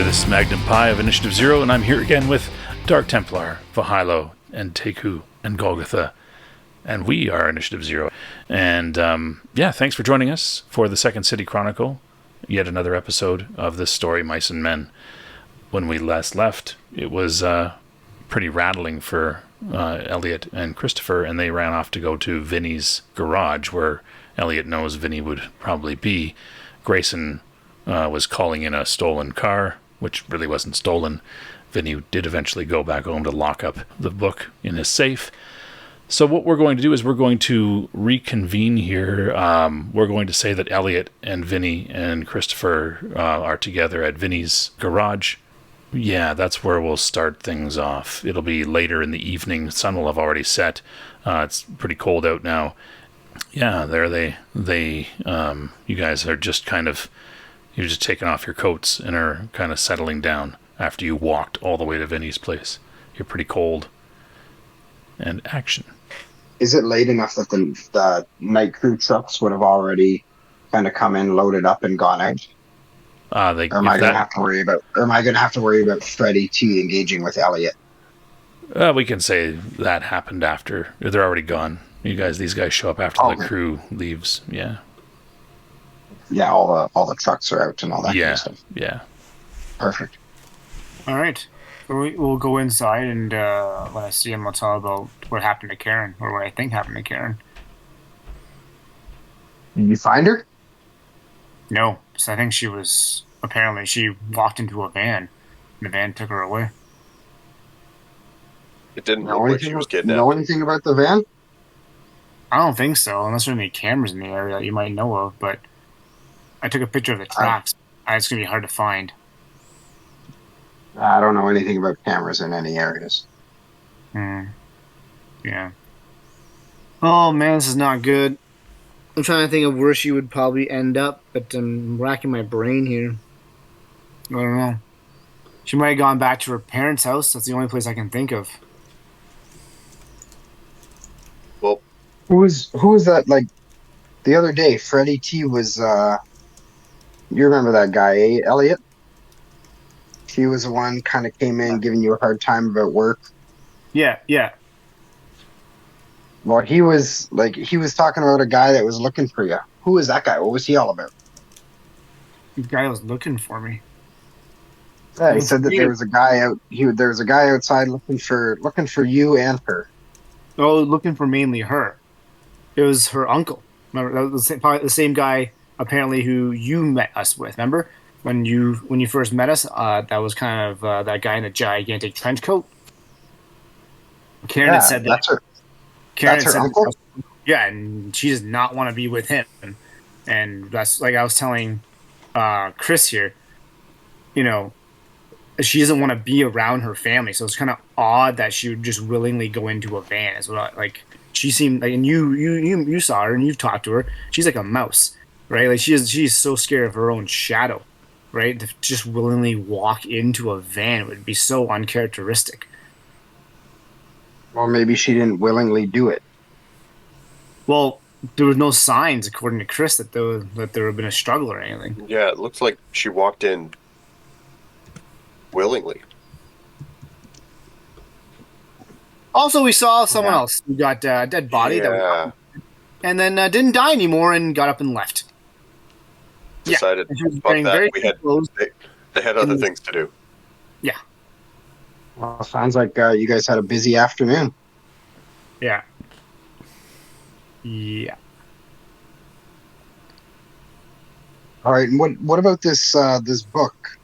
this is Magnum Pi of Initiative Zero, and I'm here again with Dark Templar, Vahilo, and Teku, and Golgotha. And we are Initiative Zero. And thanks for joining us for the Second City Chronicle, yet another episode of this story, Mice and Men. When we last left, it was pretty rattling for Elliot and Christopher, and they ran off to go to Vinny's garage, where Elliot knows Vinny would probably be. Grayson was calling in a stolen car, which really wasn't stolen. Vinny did eventually go back home to lock up the book in his safe. So what we're going to do is we're going to reconvene here. We're going to say that Elliot and Vinny and Christopher are together at Vinny's garage. Yeah, that's where we'll start things off. It'll be later in the evening. The sun will have already set. It's pretty cold out now. Yeah, there they you guys are just you're just taking off your coats and are kind of settling down after you walked all the way to Vinny's place. You're pretty cold. And action. Is it late enough that the night crew trucks would have already kind of come in, loaded up, and gone out? Or am I going to have to worry about Freddy T engaging with Elliot? We can say that happened after. They're already gone. These guys show up after the crew leaves. Yeah. Yeah, all the trucks are out and all that kind of stuff. Yeah. Perfect. All right. We'll go inside, and when I see him, I'll tell about what happened to Karen, or what I think happened to Karen. Did you find her? No, so I think she walked into a van, and the van took her away. It didn't look like she was kidnapped. Know anything about the van? I don't think so, unless there are any cameras in the area that you might know of, but I took a picture of the tracks. It's going to be hard to find. I don't know anything about cameras in any areas. Yeah. Oh, man, this is not good. I'm trying to think of where she would probably end up, but I'm racking my brain here. I don't know. She might have gone back to her parents' house. That's the only place I can think of. Well, who was that? Like the other day, Freddie T was. You remember that guy, eh, Elliot? He was the one kind of came in giving you a hard time about work. Yeah. Well, he was talking about a guy that was looking for you. Who was that guy? What was he all about? The guy was looking for me. Yeah, he said that there was a guy out. There was a guy outside looking for you and her. Oh, looking for mainly her. It was her uncle. Remember, that was probably the same guy apparently who you met us with. Remember when you first met us? That was kind of that guy in the gigantic trench coat. Karen had said that. That's her uncle? Yeah, and she does not want to be with him. And that's like I was telling Chris here, she doesn't want to be around her family. So it's kind of odd that she would just willingly go into a van. Is what she seemed like, and you saw her and you've talked to her. She's like a mouse, right? Like she's so scared of her own shadow, right? To just willingly walk into a van would be so uncharacteristic. Well, maybe she didn't willingly do it. Well, there was no signs, according to Chris, that there would have been a struggle or anything. Yeah, it looks like she walked in willingly. Also, we saw someone else who got a dead body, and then didn't die anymore and got up and left. Decided, fuck that. They had other things to do. Yeah. Well, sounds like you guys had a busy afternoon. Yeah. All right, and what about this book,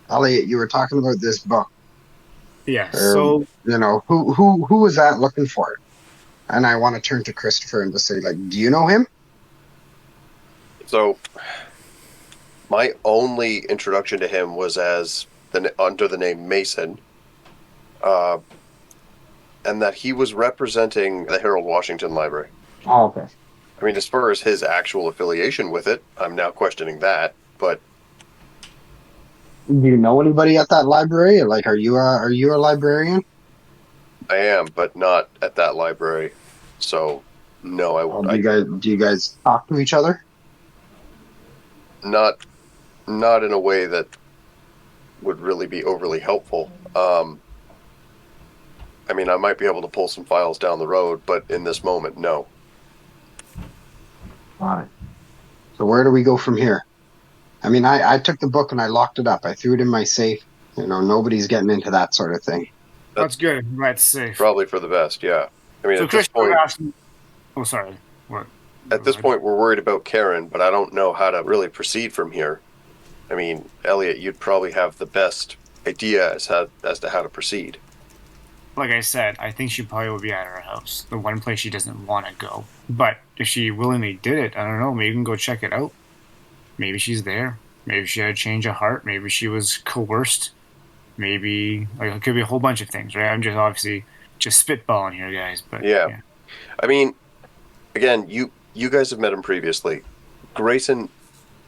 Elliot? You were talking about this book. Yeah. So who was that looking for? And I want to turn to Christopher and just say, do you know him? So, my only introduction to him was under the name Mason. And that he was representing the Harold Washington Library. Oh, okay. I mean, as far as his actual affiliation with it, I'm now questioning that, but... Do you know anybody at that library? Like, are you a librarian? I am, but not at that library. So, no, I won't. Do you guys talk to each other? Not in a way that would really be overly helpful. I mean, I might be able to pull some files down the road, but in this moment, no. All right. So where do we go from here? I mean, I took the book and I locked it up. I threw it in my safe. Nobody's getting into that sort of thing. That's good. That's safe. Probably for the best, yeah. I mean, so at this point... Oh, sorry. What? At this point, we're worried about Karen, but I don't know how to really proceed from here. I mean, Elliot, you'd probably have the best idea as to how to proceed. Like I said, I think she probably would be at her house, the one place she doesn't want to go. But if she willingly did it, I don't know, maybe we can go check it out. Maybe she's there. Maybe she had a change of heart. Maybe she was coerced. Maybe, it could be a whole bunch of things, right? I'm just obviously just spitballing here, guys. But yeah. I mean, again, you guys have met him previously. Grayson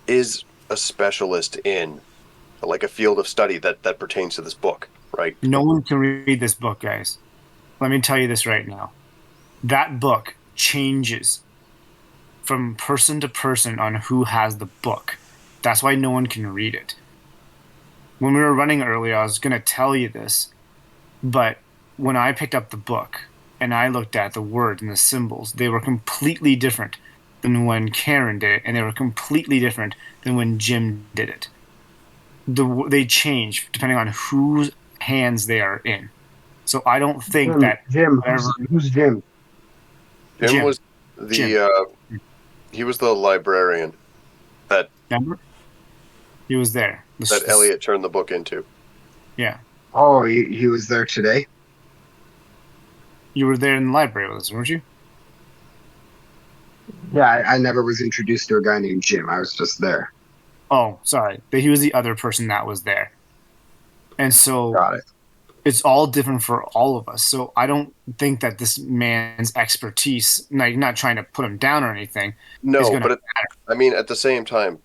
is a specialist in a field of study that pertains to this book, right? No one can read this book, guys. Let me tell you this right now. That book changes from person to person on who has the book. That's why no one can read it. When we were running earlier, I was going to tell you this, but when I picked up the book and I looked at the words and the symbols, they were completely different than when Karen did it, and they were completely different than when Jim did it. They change depending on whose hands they are in. So I don't think that Jim. Who's Jim? Jim was he was the librarian that. Remember? He was there. That Elliot turned the book into. Yeah. Oh, he was there today? You were there in the library with us, weren't you? Yeah, I never was introduced to a guy named Jim. I was just there. Oh, sorry. He was the other person that was there. And so Got it. It's all different for all of us. So I don't think that this man's expertise, not trying to put him down or anything. No, but I mean, at the same time.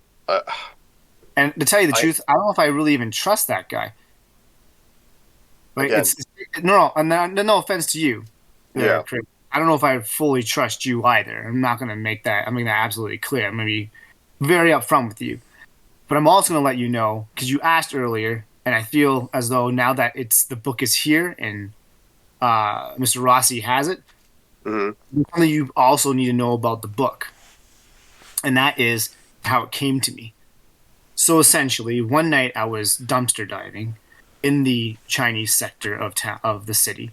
And to tell you the truth, I don't know if I really even trust that guy. Like, no offense to you. Yeah. I don't know if I fully trust you either. I'm not going to make that. I'm making that absolutely clear. I'm going to be very upfront with you. But I'm also going to let you know, because you asked earlier, and I feel as though now that the book is here and Mr. Rossi has it, something you also need to know about the book. And that is how it came to me. So essentially, one night I was dumpster diving in the Chinese sector of the city,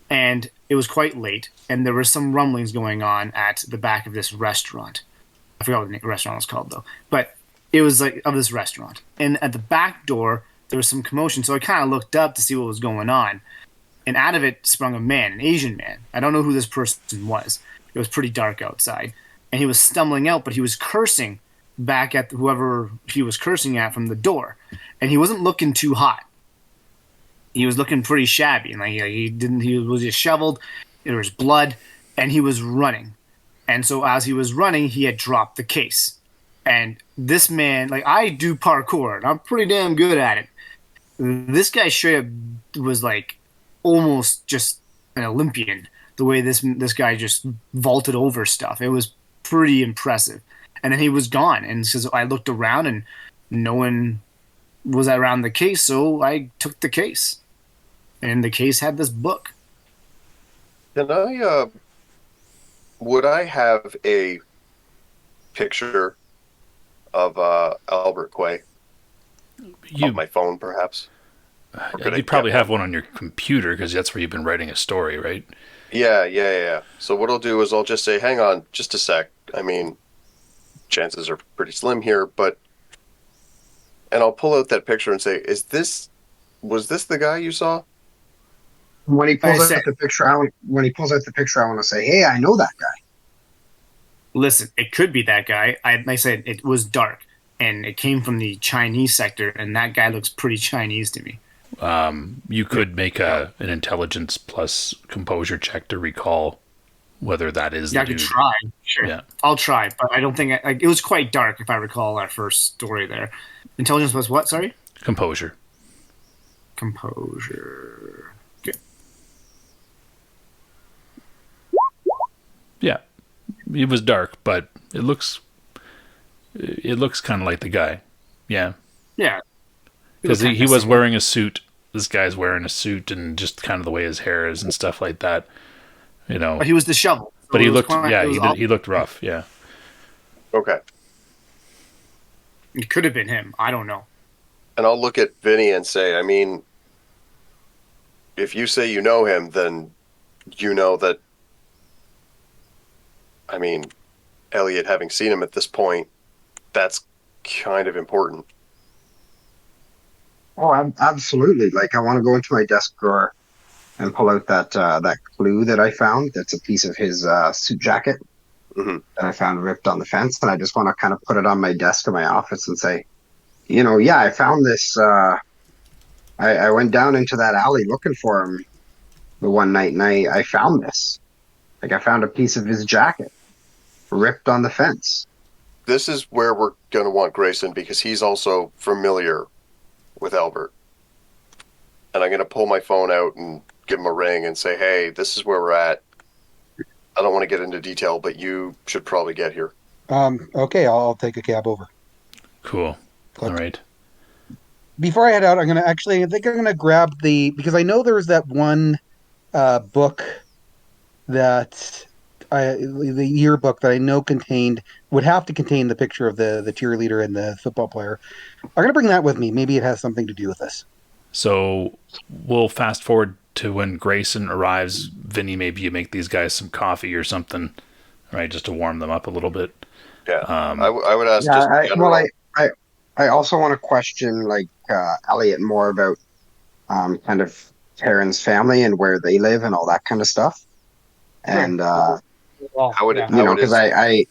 and it was quite late, and there were some rumblings going on at the back of this restaurant. I forgot what the restaurant was called, though. But it was of this restaurant. And at the back door, there was some commotion, so I kind of looked up to see what was going on. And out of it sprung a man, an Asian man. I don't know who this person was. It was pretty dark outside. And he was stumbling out, but he was cursing back at whoever he was cursing at from the door. And he wasn't looking too hot. He was looking pretty shabby. And he was disheveled. There was blood. And he was running. And so as he was running, he had dropped the case. And this man, I do parkour, and I'm pretty damn good at it. This guy straight up was almost just an Olympian, the way this guy just vaulted over stuff. It was pretty impressive. And then he was gone. And so I looked around, and no one was around the case, so I took the case. And the case had this book. Would I have a picture of Albert Kuei on my phone, perhaps? You'd probably have one on your computer, because that's where you've been writing a story, right? Yeah. So what I'll do is I'll just say, hang on just a sec. I mean, chances are pretty slim here, and I'll pull out that picture and say, was this the guy you saw? When he pulls out the picture, I want to say, hey, I know that guy. Listen, it could be that guy. I said it was dark, and it came from the Chinese sector, and that guy looks pretty Chinese to me. You could make an intelligence plus composure check to recall whether that is the dude. I could try. Sure. Yeah. I'll try, but I don't think... it was quite dark, if I recall our first story there. Intelligence plus what, sorry? Composure. Okay. Yeah. It was dark, but it looks kind of like the guy. Yeah. Yeah. Because he was wearing a suit. This guy's wearing a suit, and just kind of the way his hair is and stuff like that. But he was disheveled. So but he looked, he looked rough. Yeah. Okay. It could have been him. I don't know. And I'll look at Vinny and say, I mean, if you say you know him, then you know that, I mean, Elliot, having seen him at this point, that's kind of important. Oh, absolutely. Like, I want to go into my desk drawer and pull out that clue that I found. That's a piece of his suit jacket that I found ripped on the fence. And I just want to kind of put it on my desk in my office and say, I found this. I went down into that alley looking for him the one night, and I found this. Like, I found a piece of his jacket ripped on the fence. This is where we're going to want Grayson, because he's also familiar with Albert. And I'm going to pull my phone out and give him a ring and say, hey, this is where we're at. I don't want to get into detail, but you should probably get here. Okay, I'll take a cab over. Cool. All right. Before I head out, I think I'm going to grab because I know there's that one book that the yearbook that I know would have to contain the picture of the cheerleader and the football player. I'm going to bring that with me. Maybe it has something to do with this. So we'll fast forward to when Grayson arrives. Vinny, maybe you make these guys some coffee or something, right? Just to warm them up a little bit. Yeah. I would ask. Yeah, I also want to question Elliot more about kind of Karen's family and where they live and all that kind of stuff. And because I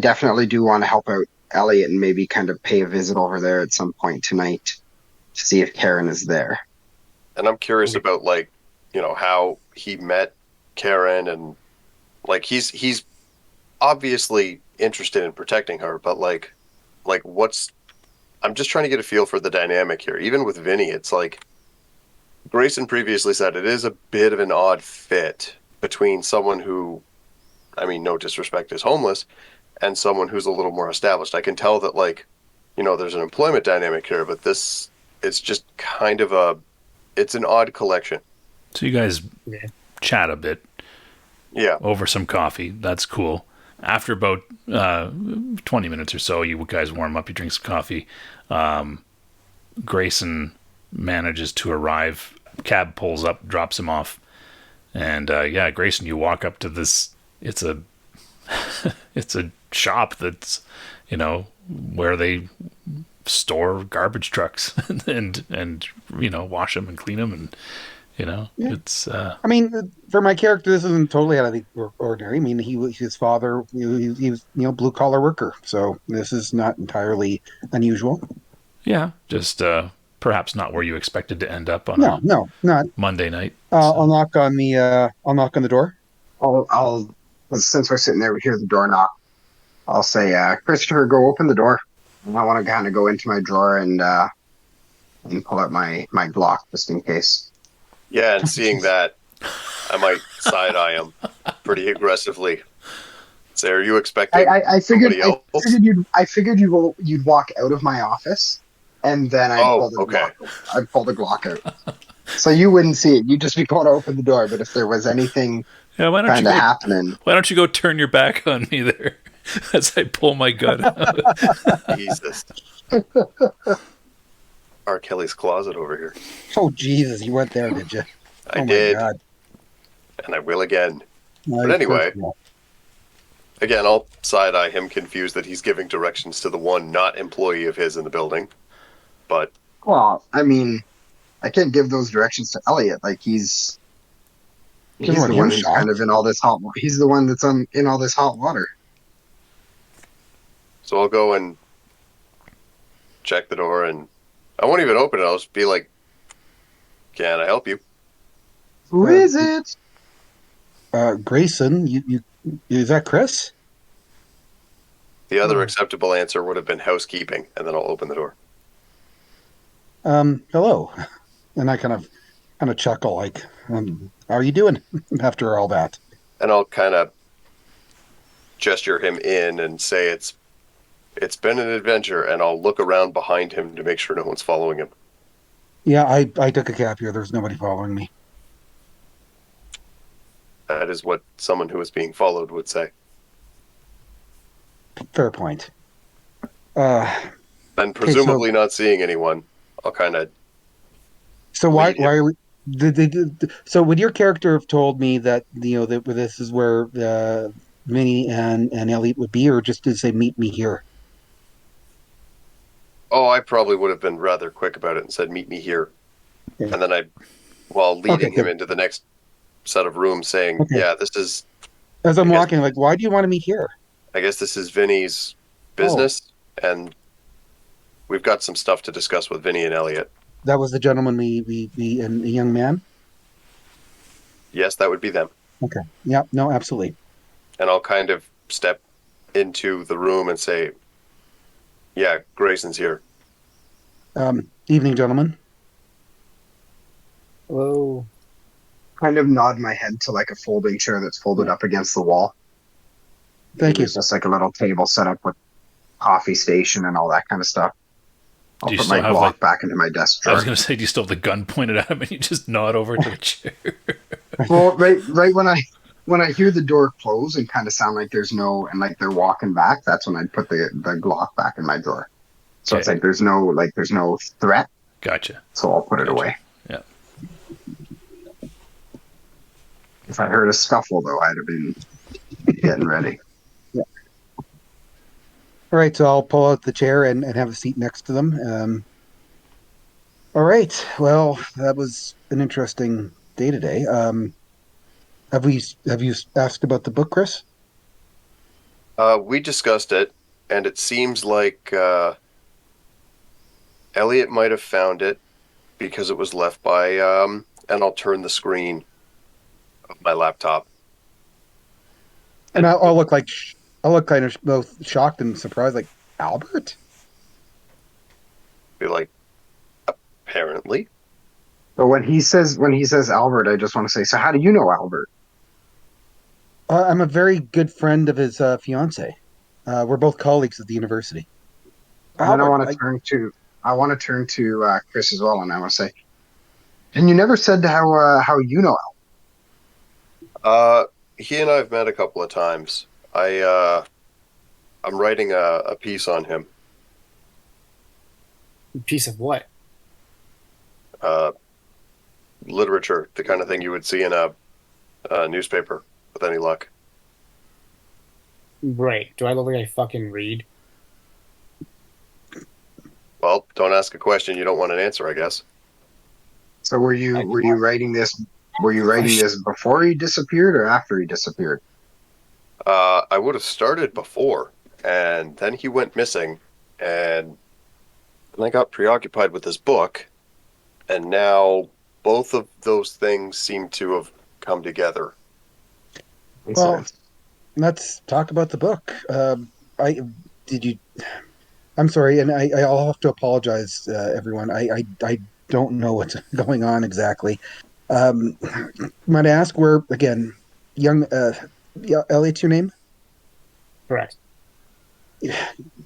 definitely do want to help out Elliot and maybe kind of pay a visit over there at some point tonight to see if Karen is there. And I'm curious about how he met Karen, and he's obviously interested in protecting her, but I'm just trying to get a feel for the dynamic here. Even with Vinny, it's like Grayson previously said, it is a bit of an odd fit between someone who, I mean, no disrespect, is homeless, and someone who's a little more established. I can tell that there's an employment dynamic here, but it's just kind of it's an odd collection. So you guys chat a bit. Yeah. Over some coffee. That's cool. After about 20 minutes or so, you guys warm up, you drink some coffee. Grayson manages to arrive. Cab pulls up, drops him off. And Grayson, you walk up to this. It's a shop that's, where they store garbage trucks and wash them and clean them, and it's. I mean, for my character, this isn't totally out of the ordinary. I mean, his father, he was blue collar worker, so this is not entirely unusual. Yeah, just perhaps not where you expected to end up on. No, not Monday night. I'll knock on the door. I'll since we're sitting there, we hear the door knock. I'll say, Christopher, go open the door. And I want to kind of go into my drawer and pull out my Glock just in case. Yeah, and seeing that, I might side-eye him pretty aggressively. Say, are you expecting I figured else? I figured you'd walk out of my office, and then I'd pull the Glock out. So you wouldn't see it. You'd just be going to open the door. But if there was anything kind of happening... Why don't you go turn your back on me there as I pull my gun out? Jesus. R. Kelly's closet over here. Oh, Jesus. You went there, did you? I did. My God. And I will again. But anyway, again, I'll side-eye him, confused that he's giving directions to the one not employee of his in the building. But... Well, I mean... I can't give those directions to Elliot. He's the one who's kind of in all this hot water. He's the one that's in all this hot water. So I'll go and check the door, and I won't even open it. I'll just be like, can I help you? Who is it? Grayson, you is that Chris? The other acceptable answer would have been housekeeping, and then I'll open the door. Hello. And I kind of chuckle, how are you doing after all that? And I'll kind of gesture him in and say it's It's been an adventure, and I'll look around behind him to make sure no one's following him. Yeah, I took a cab here. There's nobody following me. That is what someone who is being followed would say. Fair point. And presumably not seeing anyone, I'll kind of. So why are we? So would your character have told me that that this is where Minnie and Elliot would be, or just to say meet me here? Oh, I probably would have been rather quick about it and said, meet me here. Okay. And then while leading him into the next set of rooms, saying, yeah, this is... As I'm walking, like, why do you want to meet here? I guess this is Vinny's business, and we've got some stuff to discuss with Vinny and Elliot. That was the gentleman and the young man? Yes, that would be them. Okay. Yeah, no, absolutely. And I'll kind of step into the room and say, yeah, Grayson's here. Evening, gentlemen. Hello. Kind of nod my head to like a folding chair that's folded up against the wall. Thank you. It's just like a little table set up with coffee station and all that kind of stuff. I'll put my Glock back into my desk drawer. I was going to say, do you still have the gun pointed at him and you just nod over to the chair? Well, right when I hear the door close and kind of sound like there's no, and like they're walking back, that's when I'd put the Glock back in my drawer. So it's like there's no threat. Gotcha. So I'll put it away. Yeah. If I heard a scuffle, though, I'd have been getting ready. Yeah. All right, so I'll pull out the chair and have a seat next to them. All right. Well, that was an interesting day today. Have you asked about the book, Chris? We discussed it, and it seems like Elliot might have found it because it was left by, and I'll turn the screen of my laptop. And I'll look kind of both shocked and surprised, like, Albert? Be like, apparently. But when he says Albert, I just want to say, so how do you know Albert? I'm a very good friend of his fiance. We're both colleagues at the university. And I want to turn to Chris as well, and I want to say, and you never said how you know Albert. He and I have met a couple of times. I'm writing a piece on him. A piece of what? Literature, the kind of thing you would see in a newspaper with any luck. Right. Do I look like I fucking read? Well, don't ask a question you don't want an answer, I guess. So were you writing this? Were you writing this before he disappeared or after he disappeared? I would have started before, and then he went missing, and then I got preoccupied with his book, and now both of those things seem to have come together. Well, let's talk about the book. I'm sorry, and I'll have to apologize, everyone. I don't know what's going on exactly. Might I ask where, again, young Elliot's your name? Correct.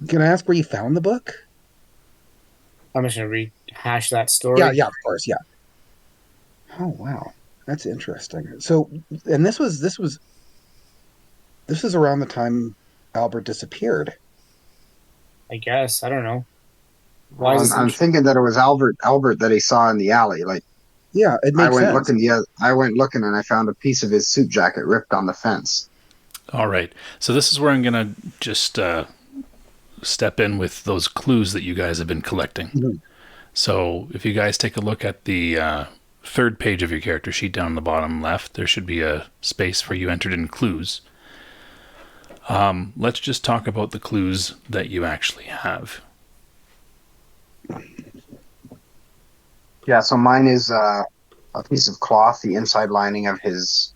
Can I ask where you found the book? I'm just going to rehash that story. Yeah, of course, yeah. Oh, wow. That's interesting. So, and this was around the time Albert disappeared. I guess. I don't know. Why I'm thinking that it was Albert that he saw in the alley. Like, yeah, it makes sense. I went looking and I found a piece of his suit jacket ripped on the fence. All right. So this is where I'm going to just step in with those clues that you guys have been collecting. Mm-hmm. So if you guys take a look at the third page of your character sheet down the bottom left, there should be a space for you entered in clues. Let's just talk about the clues that you actually have. Yeah, so mine is a piece of cloth, the inside lining of his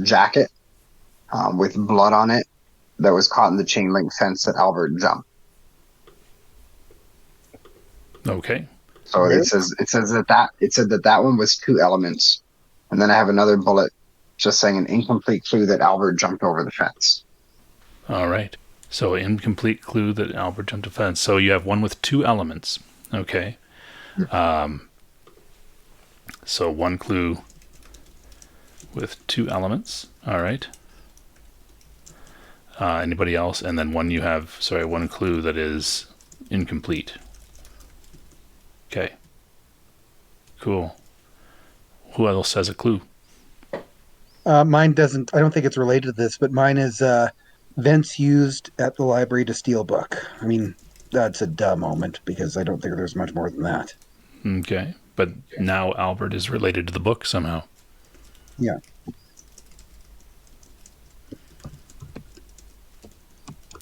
jacket, with blood on it that was caught in the chain link fence that Albert jumped. Okay. So it said that one was 2 elements, and then I have another bullet just saying an incomplete clue that Albert jumped over the fence. All right. So incomplete clue that Albert jumped a fence. So you have one with 2 elements. Okay. So one clue with 2 elements. All right. Anybody else? And then one clue that is incomplete. Okay. Cool. Who else has a clue? Mine doesn't. I don't think it's related to this, but mine is vents used at the library to steal book. I mean, that's a duh moment because I don't think there's much more than that. Okay. But now Albert is related to the book somehow. Yeah.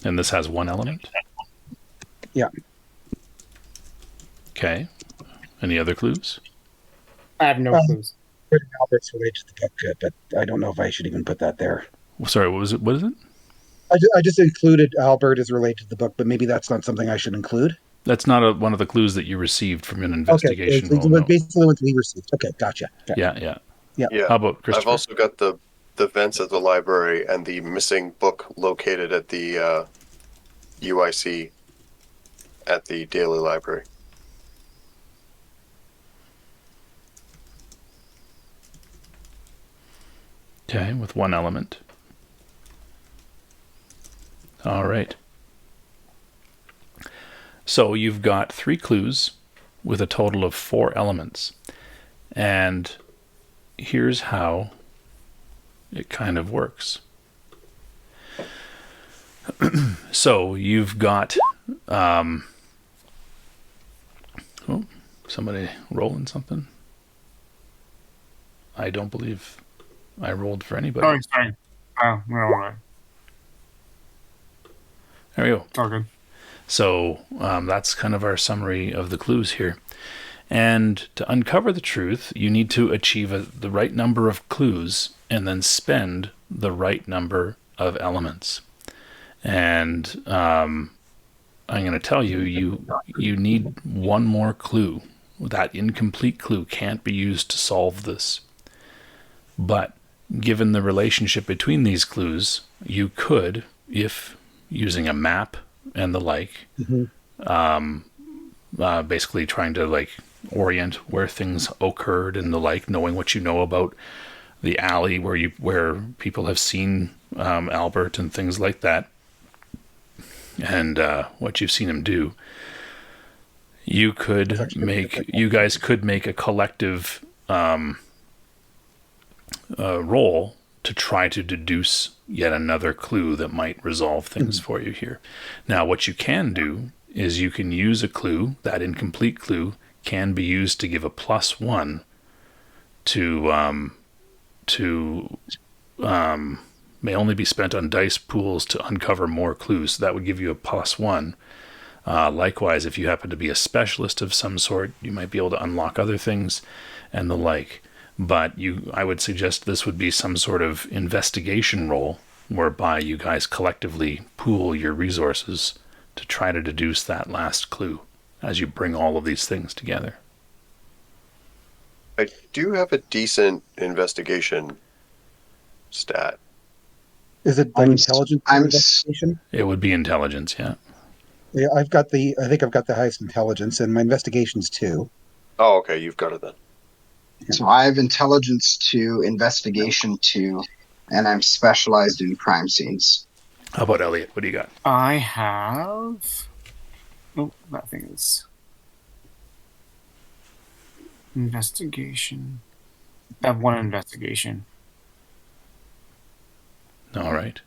And this has 1 element? Yeah. Okay. Any other clues? I have no clues. Albert's related to the book, but I don't know if I should even put that there. Sorry, what was it? What is it? I just included Albert as related to the book, but maybe that's not something I should include. That's not one of the clues that you received from an investigation. Okay, so basically the ones we received. Okay, gotcha. Yeah. How about Christopher? I've also got the vents at the library and the missing book located at the UIC at the daily library. Okay, with 1 element. All right. So you've got 3 clues with a total of 4 elements. And here's how it kind of works. So you've got somebody rolling something. I don't believe I rolled for anybody. Oh, sorry. Oh, no. There we go. All good. So that's kind of our summary of the clues here. And to uncover the truth, you need to achieve the right number of clues and then spend the right number of elements. And I'm going to tell you, you need 1 more clue. That incomplete clue can't be used to solve this. But given the relationship between these clues, you could, if using a map and the like, basically trying to orient where things occurred and the like, knowing what you know about the alley where people have seen Albert and things like that, and what you've seen him do. You guys could make a collective roll to try to deduce yet another clue that might resolve things for you here. Now, what you can do is you can use a clue. That incomplete clue can be used to give a +1 to may only be spent on dice pools to uncover more clues. So that would give you a +1. Likewise, if you happen to be a specialist of some sort, you might be able to unlock other things and the like. But I would suggest this would be some sort of investigation roll whereby you guys collectively pool your resources to try to deduce that last clue as you bring all of these things together. I do have a decent investigation stat. Is it intelligence investigation? It would be intelligence, yeah. Yeah, I think I've got the highest intelligence, and my investigation's 2. Oh, okay, you've got it then. So I have intelligence 2, investigation 2, and I'm specialized in crime scenes. How about Elliot? What do you got? I have... Oh, that thing is... Investigation. I have 1 investigation. All right.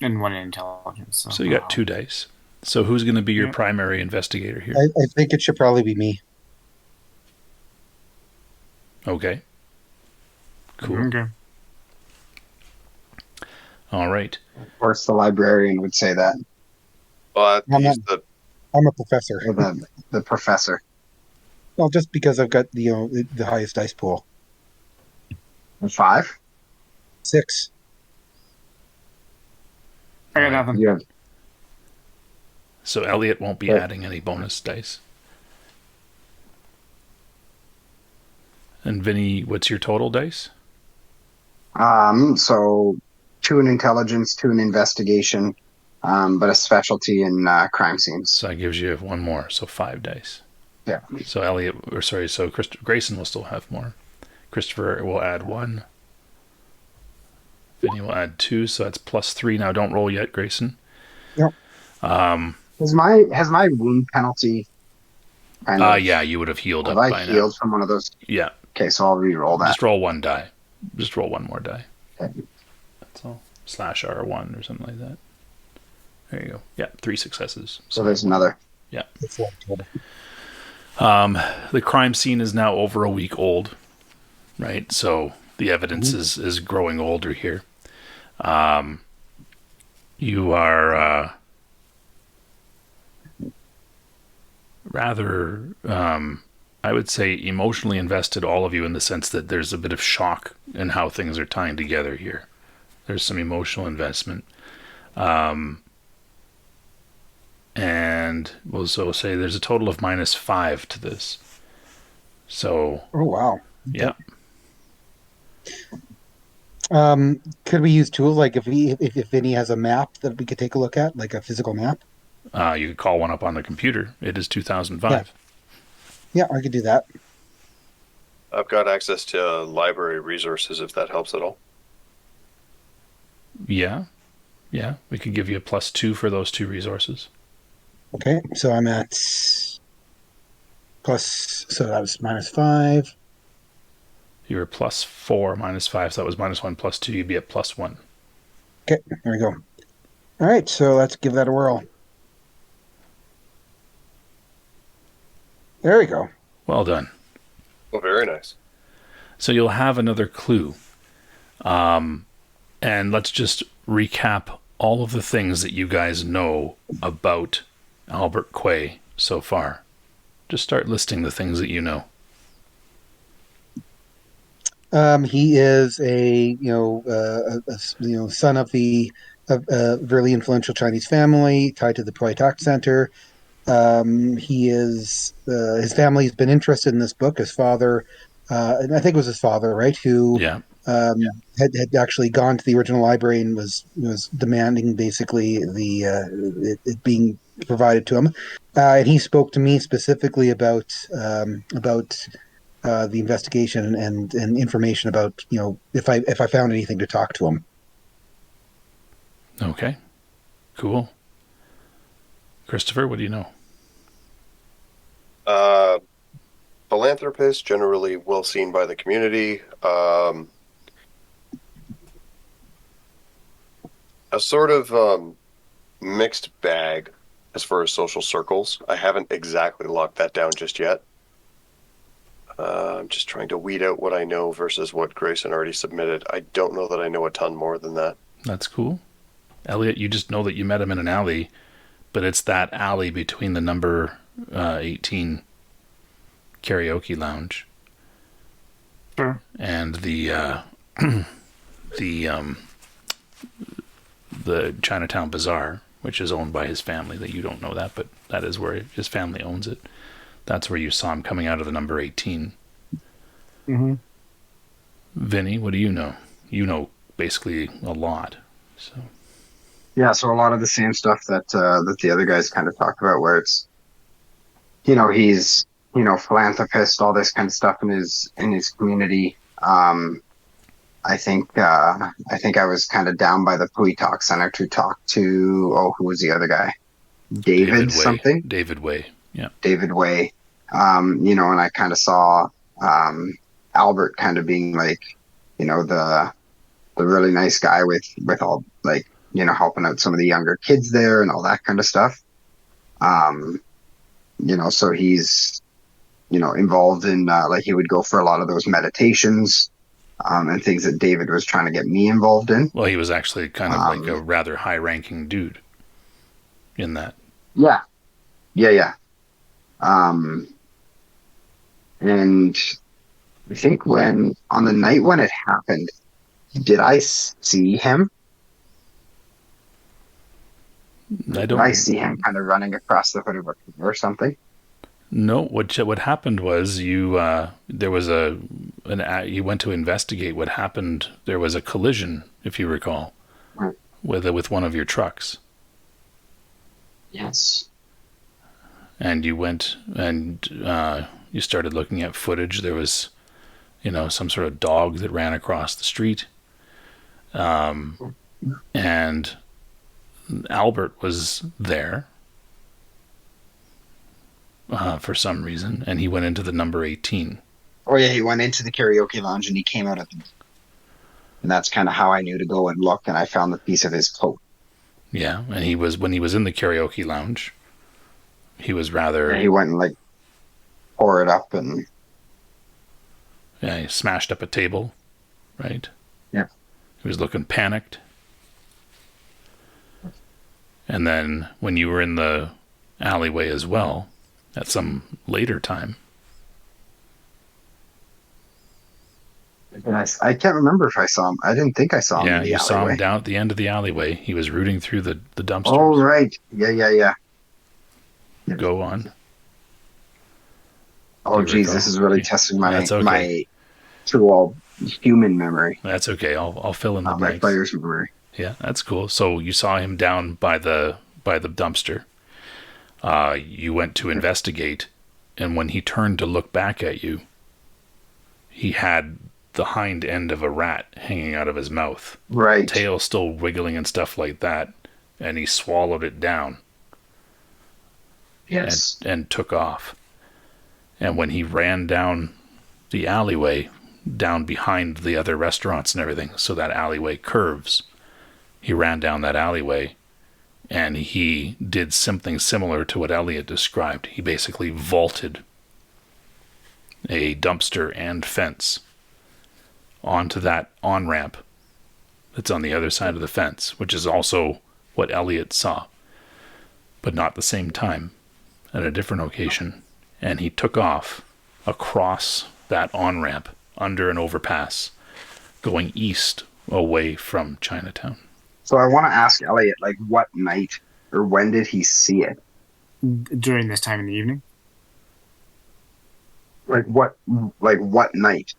And 1 intelligence. So you got 2 dice. So who's going to be your primary investigator here? I think it should probably be me. Okay. Cool. Okay. All right. Of course, the librarian would say that. Well, I'm a professor. Or the professor. Well, just because I've got the highest dice pool. 5? 6. I got nothing. Yeah. So Elliot won't be adding any bonus dice. And Vinny, what's your total dice? So 2 in intelligence, 2 in investigation, but a specialty in crime scenes. So that gives you one more, so 5 dice. Yeah. So Grayson will still have more. Christopher will add 1. Vinny will add 2, so that's +3. Now don't roll yet, Grayson. Yep. Has my wound penalty kind of... Yeah, you would have healed have up I by healed now. from one of those? Yeah. Okay, so I'll re-roll that. Just roll 1 die. Just roll 1 more die. Okay. That's all. /R1 or something like that. There you go. Yeah, 3 successes. So there's another. Yeah. The crime scene is now over a week old, right? So the evidence is growing older here. You are rather, I would say, emotionally invested, all of you, in the sense that there's a bit of shock in how things are tying together here. There's some emotional investment. And we'll so say there's a total of -5 to this. So. Oh, wow. Yeah. Could we use tools like if Vinny has a map that we could take a look at, like a physical map? You could call one up on the computer. It is 2005. Yeah, I could do that. I've got access to library resources if that helps at all. Yeah. We could give you a +2 for those 2 resources. Okay, so I'm at so that was -5. You were +4 -5, so that was -1 +2. You'd be at +1. Okay, there we go. All right, so let's give that a whirl. There we go. Well done. Well, very nice. So you'll have another clue. And let's just recap all of the things that you guys know about Albert Kuei so far. Just start listing the things that you know. He is a son of a really influential Chinese family tied to the Pui Tak Center. He is his family's been interested in this book. His father, and I think it was his father, right, who had actually gone to the original library and was demanding basically it being provided to him. And he spoke to me specifically about the investigation and information about, if I found anything to talk to him. Okay, cool. Christopher, what do you know? Philanthropist, generally well seen by the community. A sort of mixed bag as far as social circles. I haven't exactly locked that down just yet. I'm just trying to weed out what I know versus what Grayson already submitted. I don't know that I know a ton more than that. That's cool. Elliot, you just know that you met him in an alley, but it's that alley between the number 18 karaoke lounge and the Chinatown Bazaar, which is owned by his family. That you don't know that, but that is where his family owns it. That's where you saw him coming out of the number 18. Mm-hmm. Vinny, what do you know? You know basically a lot. So. Yeah, so a lot of the same stuff that the other guys kind of talked about, where it's, he's, philanthropist, all this kind of stuff in his community. I think I was kind of down by the Pui Tak Center to talk to, who was the other guy? David something? David Kuei. Yeah. David Kuei. And I kind of saw Albert kind of being like, the really nice guy with all, like, helping out some of the younger kids there and all that kind of stuff. So he's, involved in, like, he would go for a lot of those meditations and things that David was trying to get me involved in. Well, he was actually kind of like a rather high-ranking dude in that. Yeah. And I think on the night when it happened, did I see him? Did I see him kind of running across the hood of a car or something? No, what happened was you went to investigate what happened. There was a collision, if you recall, with one of your trucks. Yes. And you went and you started looking at footage. There was, some sort of dog that ran across the street. And Albert was there for some reason, and he went into the number 18. Oh yeah, he went into the karaoke lounge and he came out and that's kind of how I knew to go and look, and I found the piece of his coat. Yeah, and when he was in the karaoke lounge, he was rather... Yeah, he went and like tore it up and... Yeah, he smashed up a table, right? Yeah. He was looking panicked. And then when you were in the alleyway as well, at some later time... I can't remember if I saw him. I didn't think I saw him in the alleyway. Yeah, you saw him down at the end of the alleyway. He was rooting through the dumpsters. Oh, right. Yeah. Go on. Oh, geez, this is really testing my true all human memory. That's okay. I'll fill in the blanks. My player's memory. Yeah, that's cool. So you saw him down by the dumpster. You went to investigate, and when he turned to look back at you, he had the hind end of a rat hanging out of his mouth. Right. Tail still wiggling and stuff like that, and he swallowed it down. Yes. And took off. And when he ran down the alleyway, down behind the other restaurants and everything, so that alleyway curves, he ran down that alleyway, and he did something similar to what Elliot described. He basically vaulted a dumpster and fence onto that on-ramp that's on the other side of the fence, which is also what Elliot saw, but not the same time, at a different occasion. And he took off across that on-ramp under an overpass, going east away from Chinatown. So I want to ask Elliot, like, what night or when did he see it? During this time in the evening? Like what night?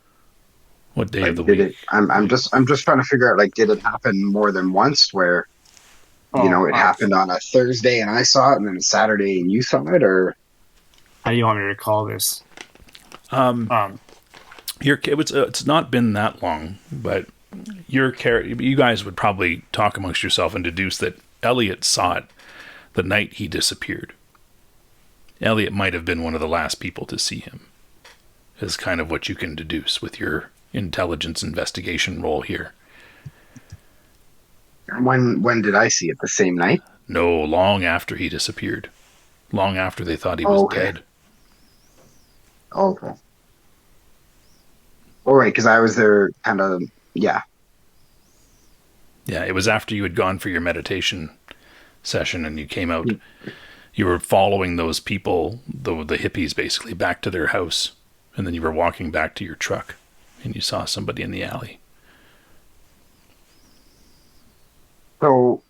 What day like, of the week? I'm just trying to figure out, like, did it happen more than once where, it happened on a Thursday and I saw it, and then a Saturday and you saw it, or? How do you want me to recall this? It's not been that long, but you guys would probably talk amongst yourself and deduce that Elliot saw it the night he disappeared. Elliot might have been one of the last people to see him, is kind of what you can deduce with your intelligence investigation role here. When did I see it? The same night? No, long after he disappeared. Long after they thought he was dead. Okay. All right, because I was there kind of, yeah. Yeah, it was after you had gone for your meditation session and you came out. You were following those people, the hippies basically, back to their house. And then you were walking back to your truck and you saw somebody in the alley. So,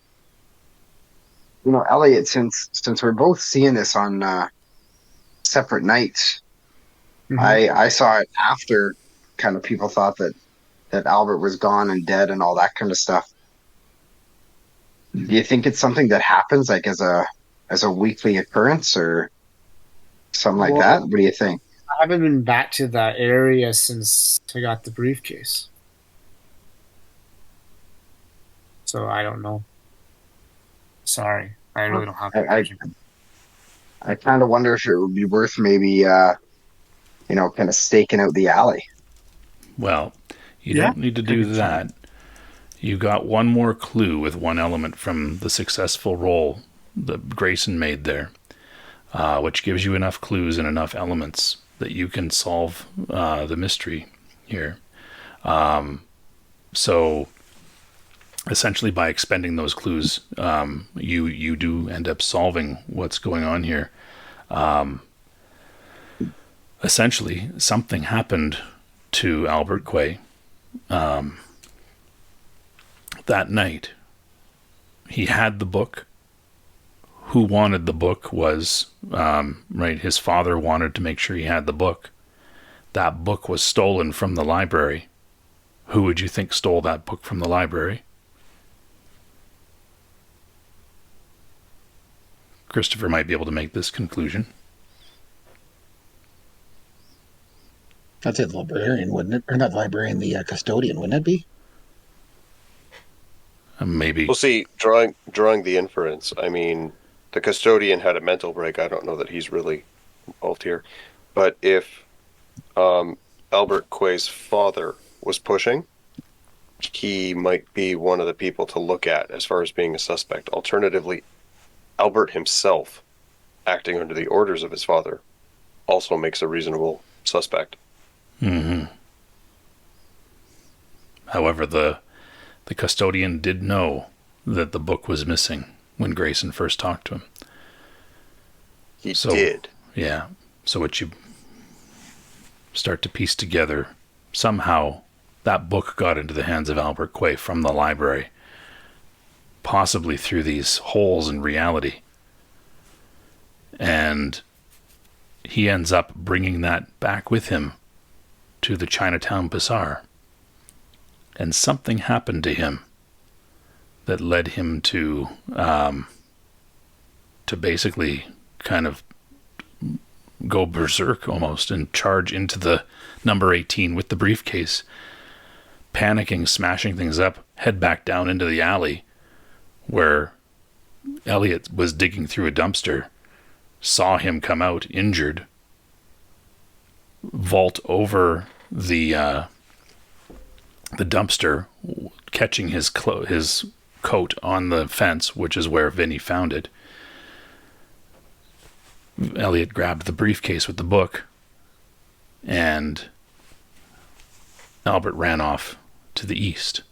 Elliot, since we're both seeing this on separate nights, mm-hmm. I saw it after kind of people thought that Albert was gone and dead and all that kind of stuff. Do you think it's something that happens like as a weekly occurrence or something like that? What do you think? I haven't been back to that area since I got the briefcase. So I don't know. Sorry. I really don't have that. I kind of wonder if it would be worth maybe, kind of staking out the alley. Well, you don't need to do that. You got one more clue with one element from the successful roll that Grayson made there, which gives you enough clues and enough elements that you can solve the mystery here. So essentially by expending those clues, you do end up solving what's going on here. Essentially, something happened to Albert Kuei that night. He had the book. Who wanted the book was, his father wanted to make sure he had the book. That book was stolen from the library. Who would you think stole that book from the library? Christopher might be able to make this conclusion. That's it, the librarian, wouldn't it? Or not the librarian, the custodian, wouldn't it be? Maybe. Well, see, drawing the inference, I mean, the custodian had a mental break. I don't know that he's really involved here. But if Albert Kuei's father was pushing, he might be one of the people to look at as far as being a suspect. Alternatively, Albert himself, acting under the orders of his father, also makes a reasonable suspect. Mm-hmm. However, the custodian did know that the book was missing when Grayson first talked to him. He did. Yeah. So what you start to piece together, somehow that book got into the hands of Albert Kuei from the library, possibly through these holes in reality. And he ends up bringing that back with him to the Chinatown Bazaar. And something happened to him that led him to basically kind of go berserk almost and charge into the number 18 with the briefcase, panicking, smashing things up, head back down into the alley where Elliot was digging through a dumpster, saw him come out injured, vault over the dumpster, catching his coat on the fence, which is where Vinny found it. Elliot grabbed the briefcase with the book, and Albert ran off to the east.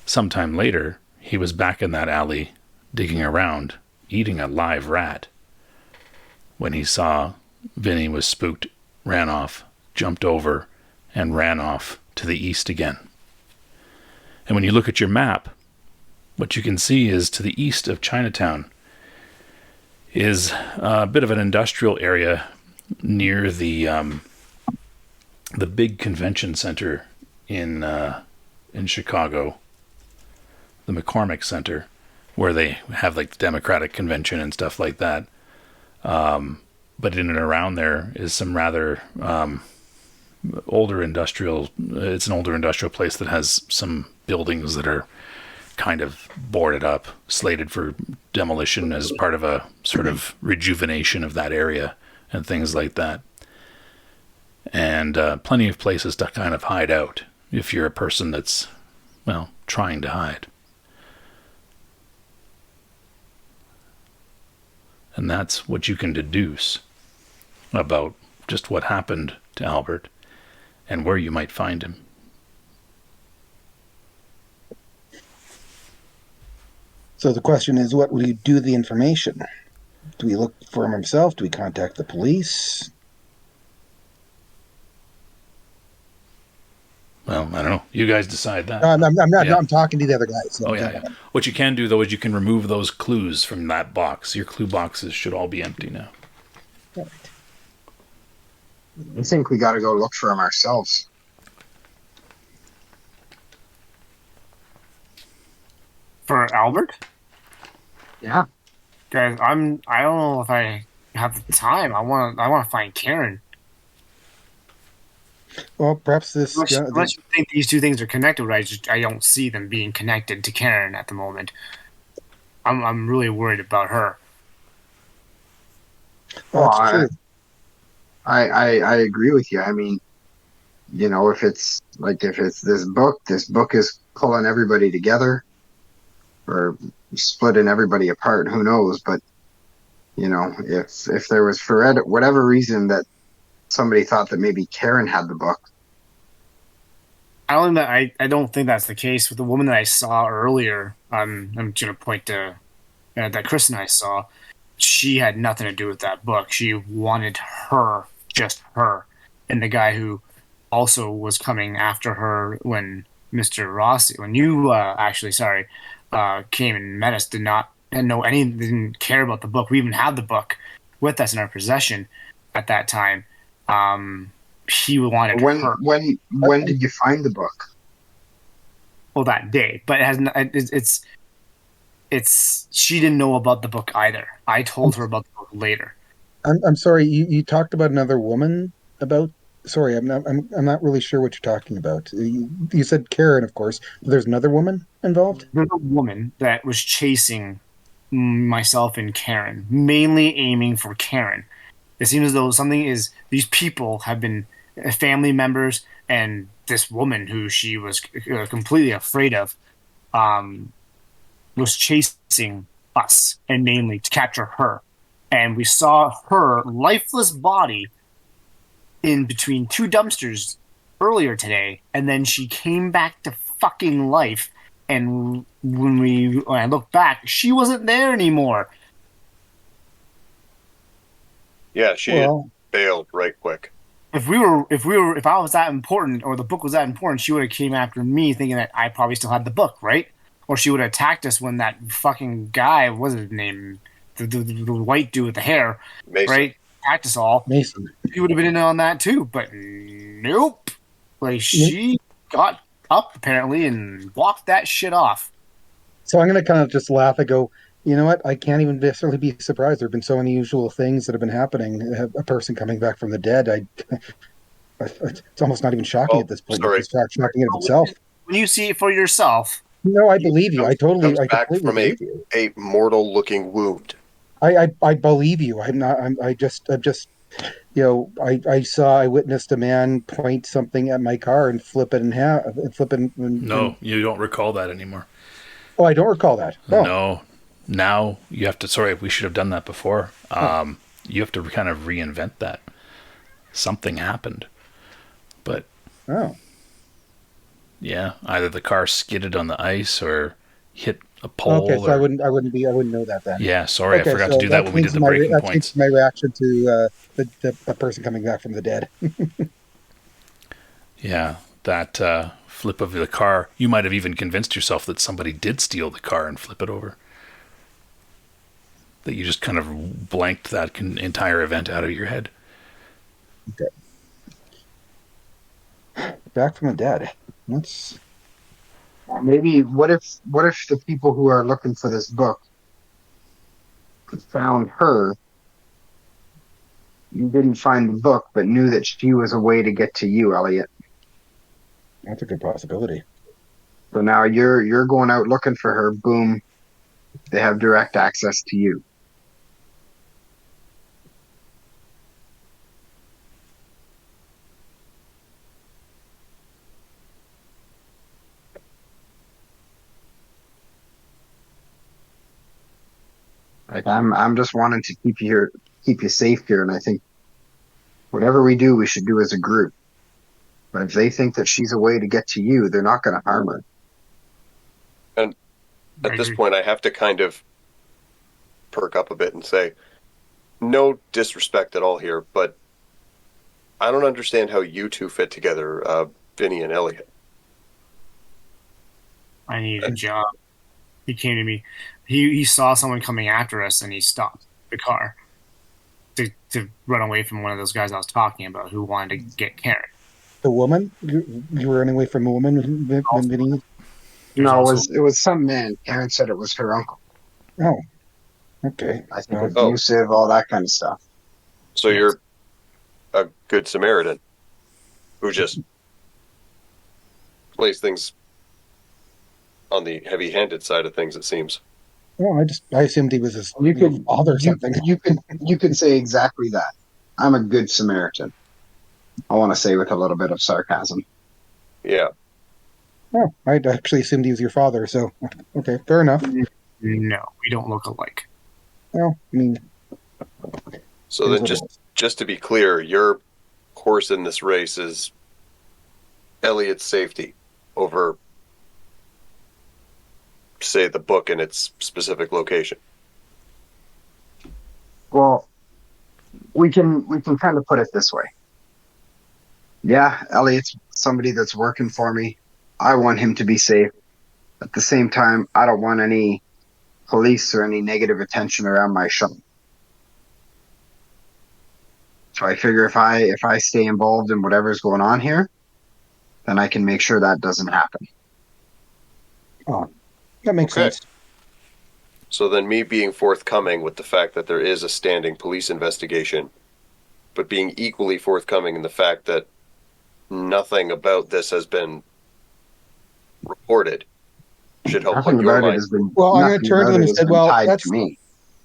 Sometime later, he was back in that alley, digging around, eating a live rat. When he saw Vinny was spooked, ran off, jumped over, and ran off to the east again. And when you look at your map, what you can see is to the east of Chinatown is a bit of an industrial area near the big convention center in Chicago, the McCormick Center, where they have like the Democratic Convention and stuff like that. But in and around there is some rather older industrial. It's an older industrial place that has some buildings that are kind of boarded up, slated for demolition as part of a sort of rejuvenation of that area and things like that. And plenty of places to kind of hide out if you're a person that's, well, trying to hide. And that's what you can deduce about just what happened to Albert and where you might find him. So the question is, what will you do with the information? Do we look for him himself? Do we contact the police? Well, I don't know. You guys decide that. No, I'm not. Yeah. No, I'm talking to the other guys. So yeah. What you can do, though, is you can remove those clues from that box. Your clue boxes should all be empty now. Right. I think we got to go look for him ourselves. For Albert? Yeah. Guys, I don't know if I have the time. I want to find Karen. Well, perhaps this. Unless you think these two things are connected, I don't see them being connected to Karen at the moment. I'm really worried about her. Well, that's true. I agree with you. I mean, you know, if it's this book is pulling everybody together or splitting everybody apart, who knows? But, you know, if there was, for whatever reason, that somebody thought that maybe Karen had the book. I don't think that's the case. With the woman that I saw earlier, I'm going to point to that Chris and I saw. She had nothing to do with that book. She wanted her, just her. And the guy who also was coming after her when Mr. Rossi, when you came and met us, didn't care about the book. We even had the book with us in our possession at that time. He wanted her. When did you find the book? Well, that day, but she didn't know about the book either. I told her about the book later. I'm sorry. You talked about another woman about. Sorry, I'm not really sure what you're talking about. You said Karen, of course. There's another woman involved. There's a woman that was chasing myself and Karen, mainly aiming for Karen. It seems as though these people have been family members, and this woman who she was completely afraid of was chasing us, and mainly to capture her. And we saw her lifeless body in between two dumpsters earlier today, and then she came back to fucking life. And when I look back, she wasn't there anymore. Yeah, she had bailed right quick. If I was that important, or the book was that important, she would have came after me, thinking that I probably still had the book, right? Or she would have attacked us when that fucking guy, what was his name, the white dude with the hair, Mason. Right? Attacked us all. Mason. She would have been in on that too, but nope. Like she got up apparently and walked that shit off. So I'm going to kind of just laugh and go, you know what? I can't even necessarily be surprised. There have been so many unusual things that have been happening. A person coming back from the dead. It's almost not even shocking at this point. Sorry. It's shocking in itself. When you see it for yourself. No, I believe you. I completely believe you. A mortal-looking wound. I believe you. I'm just I witnessed a man point something at my car and flip it in half. No, you don't recall that anymore. Oh, I don't recall that. Oh. No. Now you have to. Sorry, we should have done that before. You have to kind of reinvent that. Something happened, but yeah, either the car skidded on the ice or hit a pole. Okay, so I wouldn't know that then. Yeah, sorry, I forgot to do that when we did the breaking points. My reaction to the person coming back from the dead. Yeah, that flip of the car. You might have even convinced yourself that somebody did steal the car and flip it over. That you just kind of blanked that entire event out of your head. Okay. Back from the dead. Let's maybe what if the people who are looking for this book found her? You didn't find the book, but knew that she was a way to get to you, Elliot. That's a good possibility. So now you're going out looking for her. Boom, they have direct access to you. Like I'm just wanting to keep you safe here, and I think whatever we do, we should do as a group. But if they think that she's a way to get to you, they're not going to harm her. And at this point, I have to kind of perk up a bit and say, no disrespect at all here, but I don't understand how you two fit together, Vinny and Elliot. I need a job. He came to me. He saw someone coming after us, and he stopped the car to run away from one of those guys I was talking about who wanted to get Karen. The woman? You were running away from a woman, Vinny? No, it was some man. Karen said it was her uncle. Oh, okay. I think abusive, all that kind of stuff. So you're a good Samaritan who just plays things on the heavy-handed side of things, it seems. Well, I assumed he was his father or something. You could say exactly that. I'm a good Samaritan. I want to say with a little bit of sarcasm. Yeah. Oh, I'd actually assumed he was your father, so okay, fair enough. No, we don't look alike. Well, I mean... So then just to be clear, your horse in this race is Elliot's safety over, say, the book in its specific location. Well, we can kind of put it this way. Yeah, Elliot's somebody that's working for me. I want him to be safe. At the same time, I don't want any police or any negative attention around my shop. So I figure if I stay involved in whatever's going on here, then I can make sure that doesn't happen. Oh, that makes sense. So then me being forthcoming with the fact that there is a standing police investigation, but being equally forthcoming in the fact that nothing about this has been reported should help Nothing put your about it mind. has been. Well, I'm going to Nothing turn to about them it and has said, been well, tied to me.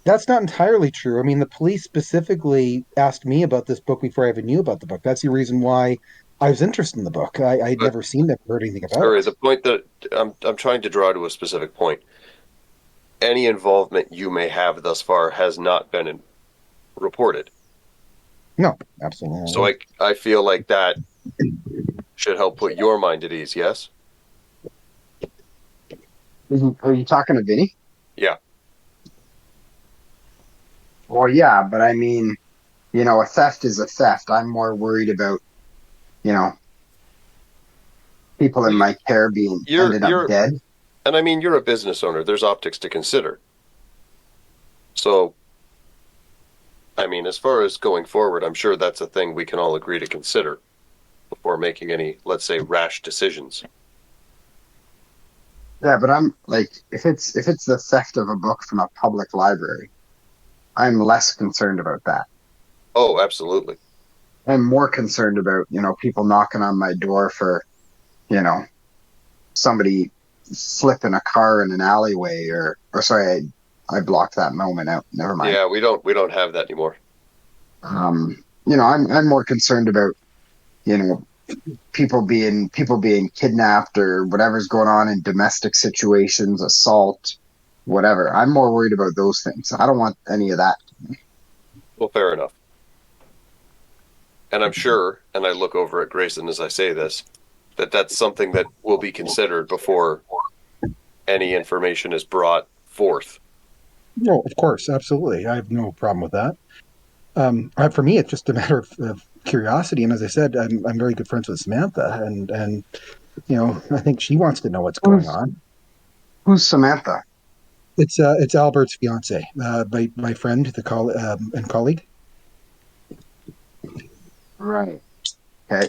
that's not entirely true. I mean, the police specifically asked me about this book before I even knew about the book. That's the reason why I was interested in the book. I'd But never seen it, heard anything about sorry, it. the point that I'm trying to draw to a specific point. Any involvement you may have thus far has not been reported. No, absolutely So not. I feel like that should help put your mind at ease, yes? Are you talking to Vinny? Yeah. Well, yeah, but I mean, a theft is a theft. I'm more worried about, you know, people in Well, my care being you're ended up you're dead. and I mean you're a business owner. There's optics to consider. So I mean, as far as going forward, I'm sure that's a thing we can all agree to consider before making any, let's say, rash decisions. Yeah, but I'm like, if it's the theft of a book from a public library, I'm less concerned about that. Oh, absolutely. I'm more concerned about, people knocking on my door for, you know, somebody flipping a car in an alleyway or sorry, I blocked that moment out. Never mind. Yeah, we don't have that anymore. I'm more concerned about, you know, people being kidnapped or whatever's going on in domestic situations, assault, whatever. I'm more worried about those things. I don't want any of that. Well, fair enough. And I'm sure, and I look over at Grayson as I say this, that that's something that will be considered before any information is brought forth. No, of course, absolutely. I have no problem with that. For me, it's just a matter of curiosity. And as I said, I'm very good friends with Samantha, and I think she wants to know what's going Who's on. who's Samantha? It's Albert's fiance, my friend, and colleague. Right. Okay.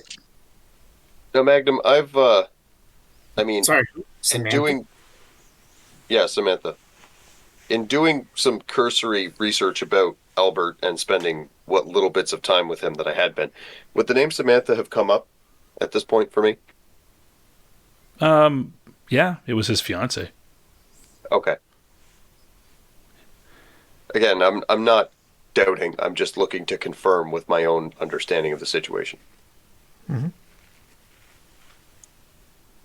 Now, Magnum, I mean, Sorry, in Samantha. Samantha, in doing some cursory research about Albert and spending what little bits of time with him that I had been, would the name Samantha have come up at this point for me? Yeah, it was his fiance. Okay. Again, I'm not doubting. I'm just looking to confirm with my own understanding of the situation. Mm-hmm.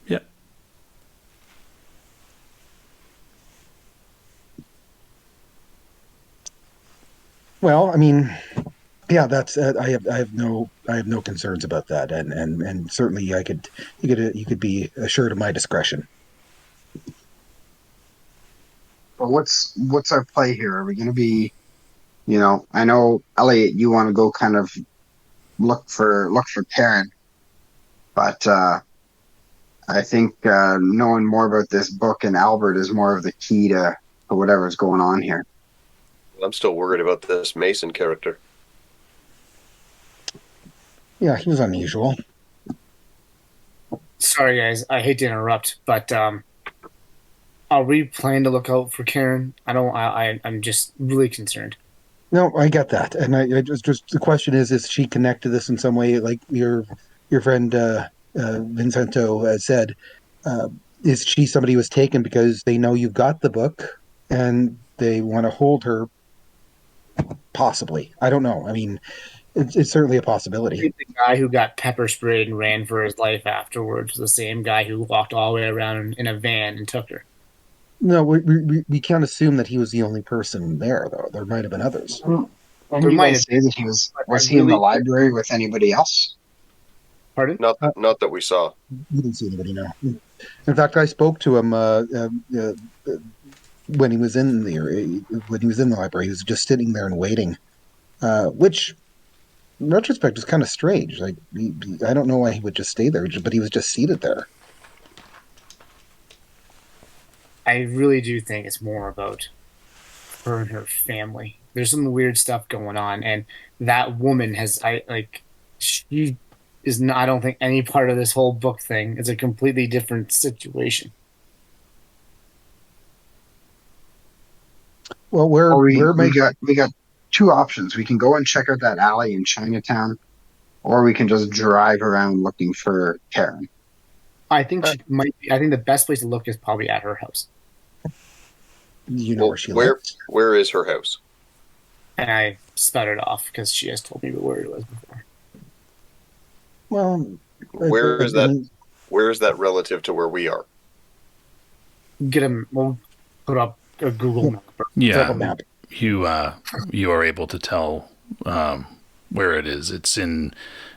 Yeah. Well, I mean, yeah, that's I have no concerns about that, and certainly you could be assured of my discretion. But what's our play here? Are we going to be, I know Elliot, you want to go kind of look for Karen, but I think knowing more about this book and Albert is more of the key to whatever's going on here. I'm still worried about this Mason character. Yeah, he was unusual. Sorry, guys. I hate to interrupt, but are we planning to look out for Karen? I don't. I'm just really concerned. No, I get that, and I just the question is she connected to this in some way, like your friend Vincento said? Uh, is she somebody who was taken because they know you've got the book and they want to hold her? Possibly, I don't know. I mean, it's certainly a possibility. The guy who got pepper sprayed and ran for his life afterwards was the same guy who walked all the way around in a van and took her. No, we can't assume that he was the only person there, though. There might have been others. And There you might guys have say that he was been, was but I he in the really. library with anybody else? Pardon? Not that we saw. We didn't see anybody. No. In fact, I spoke to him when he was in the library. He was just sitting there and waiting, which, in retrospect, is kind of strange. Like, I don't know why he would just stay there, but he was just seated there. I really do think it's more about her and her family. There's some weird stuff going on, and that woman she is not. I don't think any part of this whole book thing is a completely different situation. Well, we got two options. We can go and check out that alley in Chinatown, or we can just drive around looking for Karen. I think she might be. I think the best place to look is probably at her house. You know where she lives? Where is her house? And I sputtered off because she has told me where it was before. Well, where is that? Where is that relative to where we are? We'll put up a Google map. Yeah, map. You are able to tell where it is.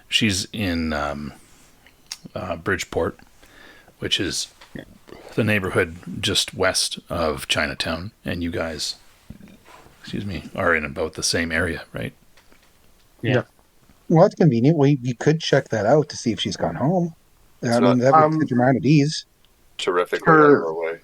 She's in Bridgeport, which is the neighborhood just west of Chinatown, and you guys, are in about the same area, right? Yeah. Well, that's convenient. We could check that out to see if she's gone home. That would put your mind at ease. Terrifically out of our way.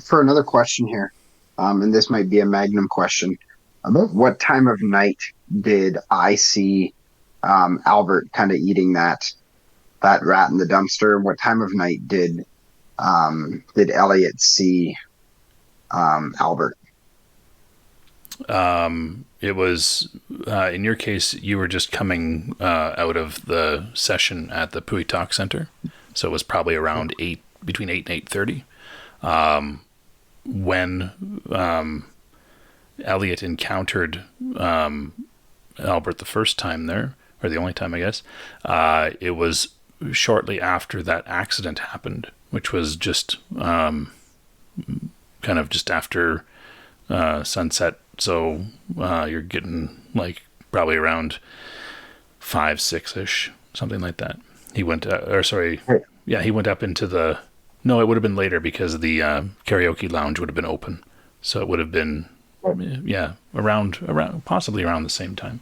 For another question here, and this might be a magnum question, about what time of night did I see Albert kind of eating that rat in the dumpster? What time of night did Elliot see Albert? It was in your case, you were just coming out of the session at the Pui Talk Center, so it was probably around between 8 and 8:30. When Elliot encountered Albert the first time there, or the only time, I guess, it was shortly after that accident happened, which was just kind of just after sunset. So you're getting like probably around 5, 6-ish, something like that. He went, he went up into the. No, it would have been later because the karaoke lounge would have been open. So it would have been, around possibly around the same time.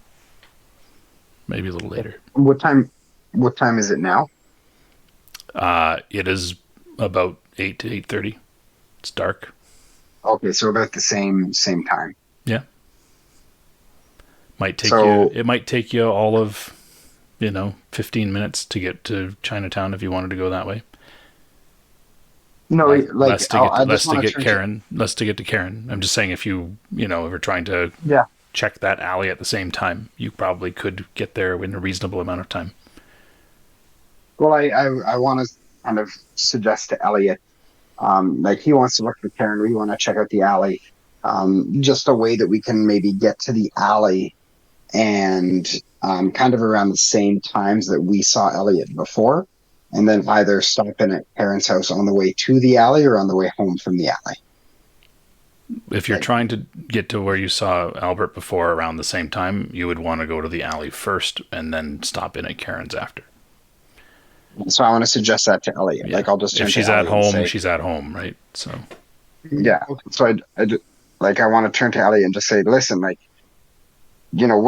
Maybe a little later. What time is it now? It is about 8 to 8:30. It's dark. Okay, so about the same time. Yeah. It might take you all of, 15 minutes to get to Chinatown if you wanted to go that way. No, less to get to Karen. I'm just saying if you were trying to check that alley at the same time, you probably could get there in a reasonable amount of time. Well, I want to kind of suggest to Elliot, he wants to look for Karen. We want to check out the alley. Just a way that we can maybe get to the alley and kind of around the same times that we saw Elliot before. And then either stop in at Karen's house on the way to the alley or on the way home from the alley. If you're trying to get to where you saw Albert before around the same time, you would want to go to the alley first and then stop in at Karen's after. So I want to suggest that to Elliot. Yeah. I'll just turn if she's to at Elliot home, she's at home, right? So yeah. So I want to turn to Elliot and just say, listen, what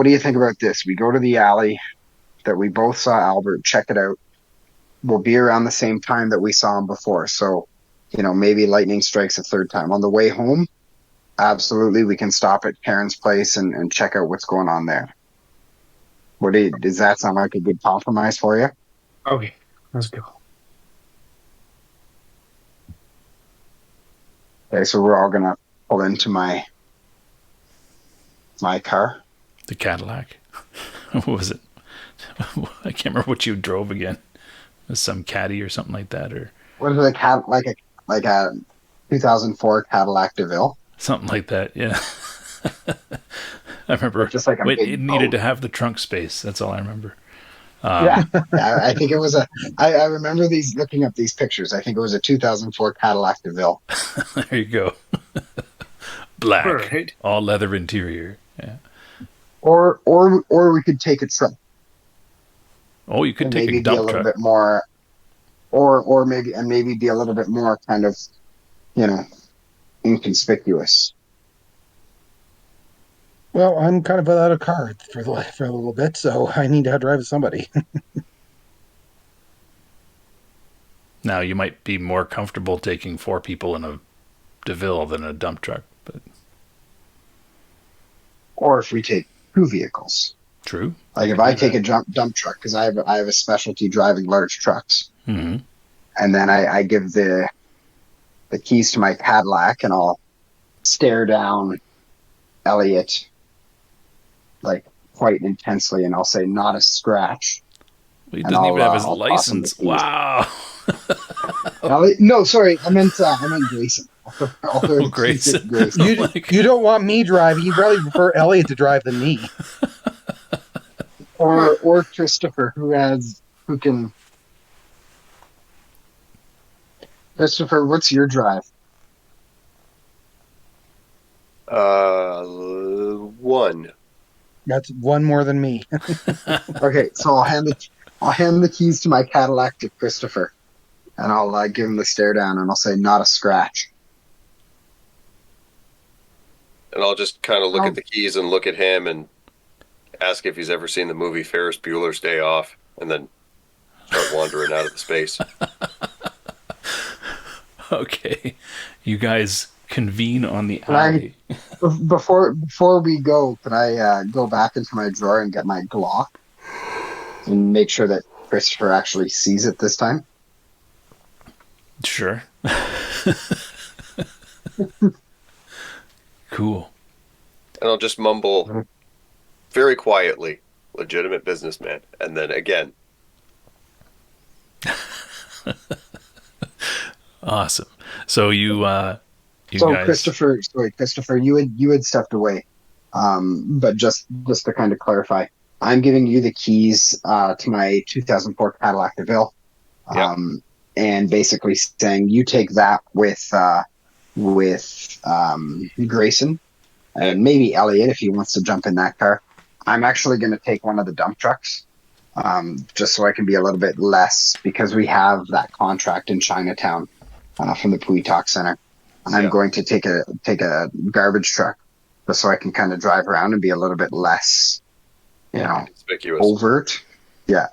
do you think about this? We go to the alley that we both saw Albert, check it out. We'll be around the same time that we saw him before. So, maybe lightning strikes a third time. On the way home, absolutely, we can stop at Karen's place and check out what's going on there. Does that sound like a good compromise for you? Okay, let's go. Okay, so we're all going to pull into my car. The Cadillac. What was it? I can't remember what you drove again. Some Caddy or something like that, or what is it? Like a 2004 Cadillac DeVille, something like that. Yeah, I remember. Just like it needed to have the trunk space. That's all I remember. I think it was I remember looking up these pictures. I think it was a 2004 Cadillac DeVille. There you go. Black, right. All leather interior. Yeah. Or we could take a truck. Oh, you could take maybe a dump be a little truck. bit more, or maybe be a little bit more kind of, inconspicuous. Well, I'm kind of without a car for a little bit, so I need to drive with somebody. Now, you might be more comfortable taking 4 people in a DeVille than a dump truck, but or if we take 2 vehicles. True. Like if I take a dump truck, because I have a specialty driving large trucks, mm-hmm. and then I give the keys to my Cadillac, and I'll stare down Elliot like quite intensely, and I'll say, "Not a scratch." He doesn't even have his license. Wow. No, sorry, I meant Grayson. Grayson. You don't want me driving. You'd probably prefer Elliot to drive than me. or Christopher, who can. Christopher, what's your drive? 1. That's one more than me. Okay, so I'll hand the keys to my Cadillac to Christopher, and I'll give him the stare down, and I'll say, "Not a scratch." And I'll just kind of look at the keys and look at him and ask if he's ever seen the movie Ferris Bueller's Day Off, and then start wandering out of the space. Okay, you guys convene on the alley. Before we go, can I go back into my drawer and get my Glock and make sure that Christopher actually sees it this time? Sure. Cool. And I'll just mumble very quietly, "Legitimate businessman," and then again. Awesome. So you guys... Christopher, you had stepped away. But just to kind of clarify, I'm giving you the keys to my 2004 Cadillac DeVille, and basically saying you take that with Grayson and maybe Elliot if he wants to jump in that car. I'm actually going to take one of the dump trucks, just so I can be a little bit less, because we have that contract in Chinatown from the Pui Talk Center. I'm going to take a garbage truck just so I can kind of drive around and be a little bit less, conspicuous, overt. Yeah,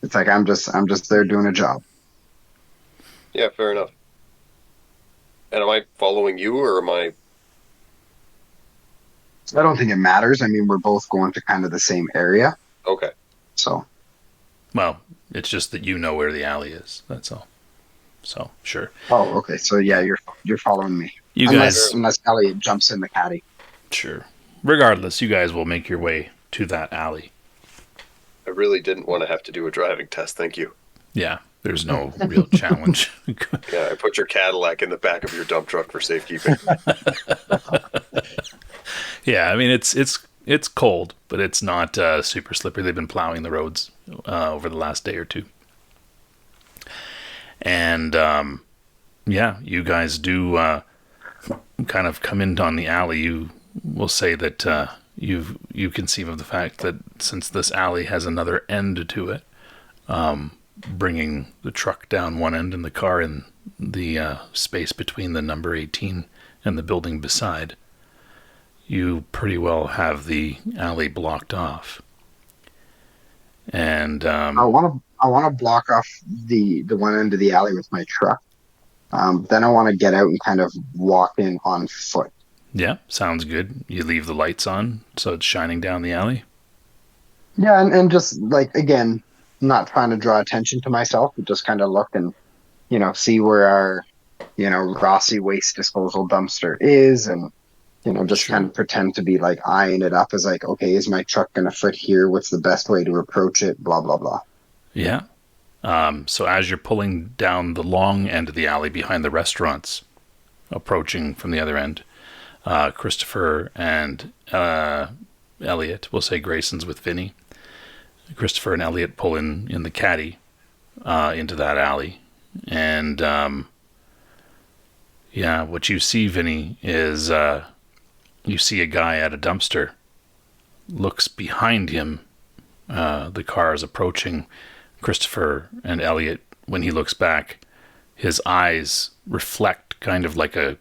it's like I'm just there doing a job. Yeah, fair enough. And am I following you, or am I? I don't think it matters. I mean, we're both going to kind of the same area. Okay. So. Well, it's just that you know where the alley is. That's all. So, sure. Oh, okay. So yeah, you're following me. Unless Elliot jumps in the caddy. Sure. Regardless, you guys will make your way to that alley. I really didn't want to have to do a driving test. Thank you. Yeah, there's no real challenge. Yeah, I put your Cadillac in the back of your dump truck for safekeeping. Yeah, I mean it's cold, but it's not super slippery. They've been plowing the roads over the last day or two. And you guys do kind of come in on the alley. You will say that you conceive of the fact that since this alley has another end to it, bringing the truck down one end and the car in the space between the number 18 and the building beside, you pretty well have the alley blocked off. And I want to block off the one end of the alley with my truck. Then I want to get out and kind of walk in on foot. Yeah, sounds good. You leave the lights on so it's shining down the alley. Yeah, and just like, again, not trying to draw attention to myself, but just kind of look and see where our Rossi waste disposal dumpster is, and just kind of pretend to be like eyeing it up as like, okay, is my truck going to fit here? What's the best way to approach it? Blah, blah, blah. Yeah. So as you're pulling down the long end of the alley behind the restaurants, approaching from the other end, Christopher and Elliot, we'll say Grayson's with Vinny. Christopher and Elliot pull in the caddy into that alley. And what you see, Vinny, is you see a guy at a dumpster, looks behind him. The car is approaching Christopher and Elliot. When he looks back, his eyes reflect kind of like a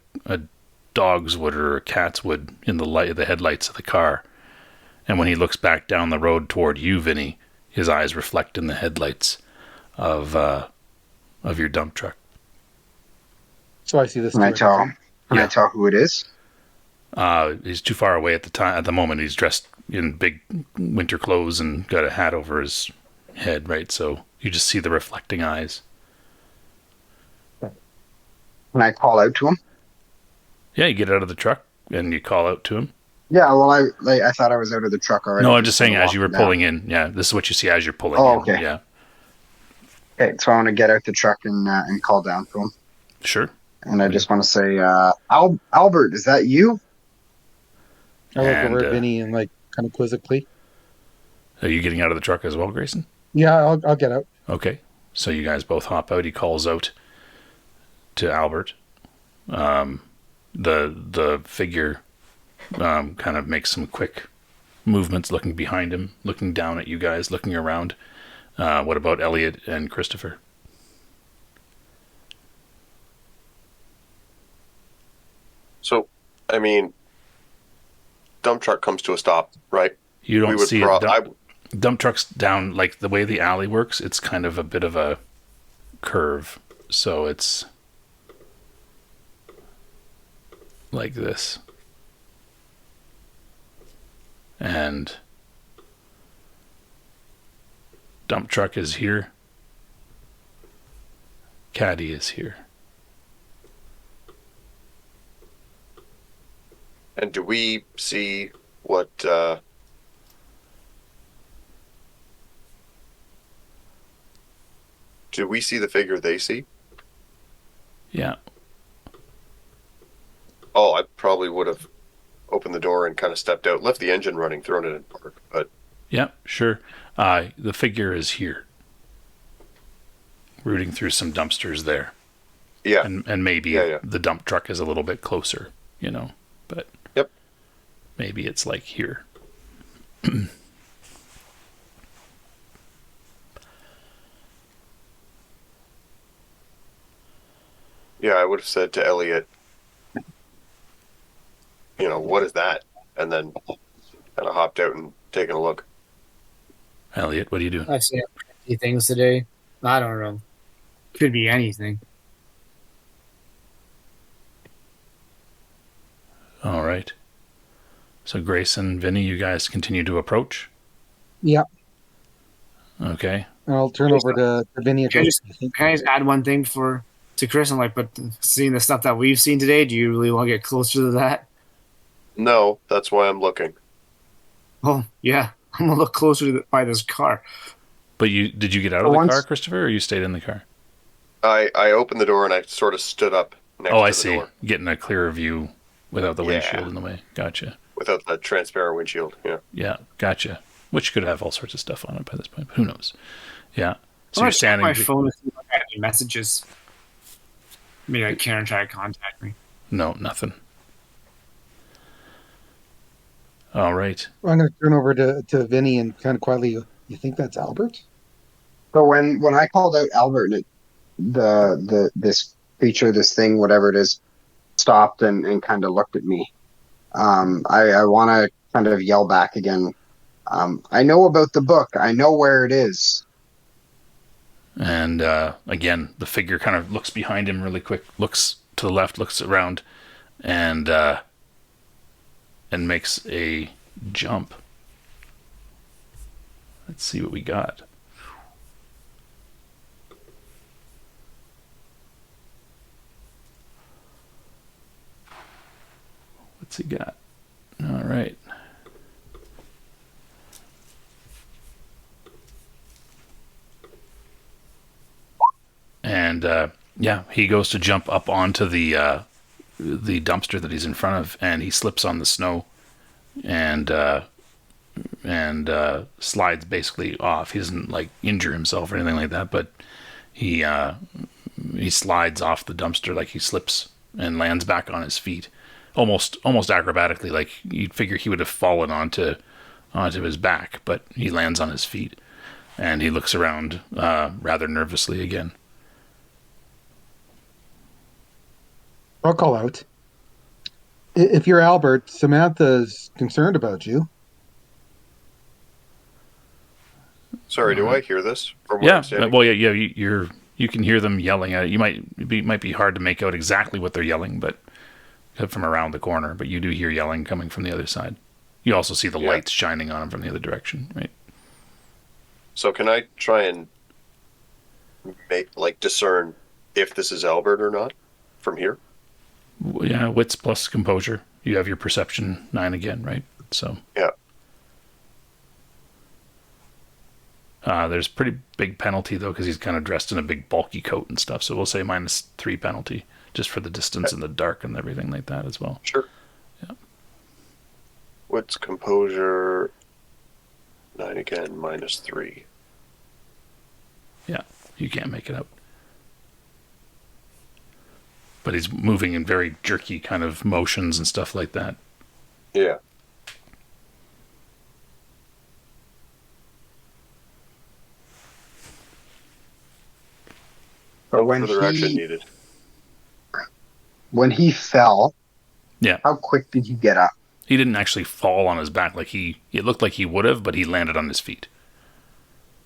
dog's would or a cat's would in the headlights of the car. And when he looks back down the road toward you, Vinny, his eyes reflect in the headlights of your dump truck. So I see this. Can I tell who it is? He's too far away at the moment. He's dressed in big winter clothes and got a hat over his head, right? So you just see the reflecting eyes. Can I call out to him? Yeah, you get out of the truck and you call out to him. Yeah, well, I thought I was out of the truck already. No, I'm just saying as you were pulling in. Yeah, this is what you see as you're pulling in. Okay. Yeah. Okay, so I want to get out the truck and call down to him. Sure. And I just want to say, Albert, is that you? I look over at Vinny and like kind of quizzically. Are you getting out of the truck as well, Grayson? Yeah, I'll get out. Okay. So you guys both hop out. He calls out to Albert. The figure kind of makes some quick movements, looking behind him, looking down at you guys, looking around. What about Elliot and Christopher? So, I mean, dump truck comes to a stop, right? You don't see it. Dump trucks down, like the way the alley works, it's kind of a bit of a curve. So it's like this. And dump truck is here. Caddy is here. And do we see what... do we see the figure they see? Yeah. Oh, I probably would have opened the door and kind of stepped out, left the engine running, thrown it in park, but... Yeah, sure. The figure is here. Rooting through some dumpsters there. Yeah. And maybe the dump truck is a little bit closer, you know, but... Yep. Maybe it's like here. Yeah, I would have said to Elliot, you know, what is that? And then kind of hopped out and taken a look. Elliot, what are you doing? I've seen pretty things today. I don't know. Could be anything. All right. So Grace and Vinny, you guys continue to approach? Yeah. Okay. I'll turn over to Vinny. Can I just add one thing to Chris? I'm like, but seeing the stuff that we've seen today, do you really want to get closer to that? No, that's why I'm looking. Oh, yeah. I'm going to look closer by this car. But did you get out of the car, Christopher, or you stayed in the car? I opened the door and I sort of stood up next to the door. Oh, I see. Getting a clearer view without the windshield in the way. Gotcha. Without that transparent windshield, yeah. Yeah, gotcha. Which could have all sorts of stuff on it by this point. Who knows? Yeah. So I'm you're standing... my phone to see if I have any messages. Maybe like Karen tried to contact me. No, nothing. All right. Well, I'm going to turn over to Vinny and kind of quietly, you think that's Albert? So when I called out Albert, this creature, this thing, whatever it is, stopped and kind of looked at me. I want to kind of yell back again. I know about the book. I know where it is. And again, the figure kind of looks behind him really quick, looks to the left, looks around, and makes a jump. Let's see what we got. What's he got? All right. And he goes to jump up onto the dumpster that he's in front of, and he slips on the snow, and slides basically off. He doesn't like injure himself or anything like that, but he slides off the dumpster, like he slips and lands back on his feet, almost acrobatically. Like you'd figure he would have fallen onto his back, but he lands on his feet, and he looks around rather nervously again. I'll call out. If you're Albert, Samantha's concerned about you. Sorry, do I hear this from where I'm standing? Well, yeah, you can hear them yelling at it. It might be hard to make out exactly what they're yelling, but from around the corner. But you do hear yelling coming from the other side. You also see the lights shining on them from the other direction, right? So can I try and discern if this is Albert or not from here? Yeah, wits plus composure. You have your perception 9 again, right? So Yeah. There's pretty big penalty, though, because he's kind of dressed in a big bulky coat and stuff. So we'll say -3 penalty, just for the distance in the dark and everything like that as well. Sure. Yeah. What's composure? 9 again, -3. Yeah, you can't make it out. But he's moving in very jerky kind of motions and stuff like that. Yeah. But when further action needed. When he fell, yeah, how quick did he get up? He didn't actually fall on his back like it looked like he would have, but he landed on his feet.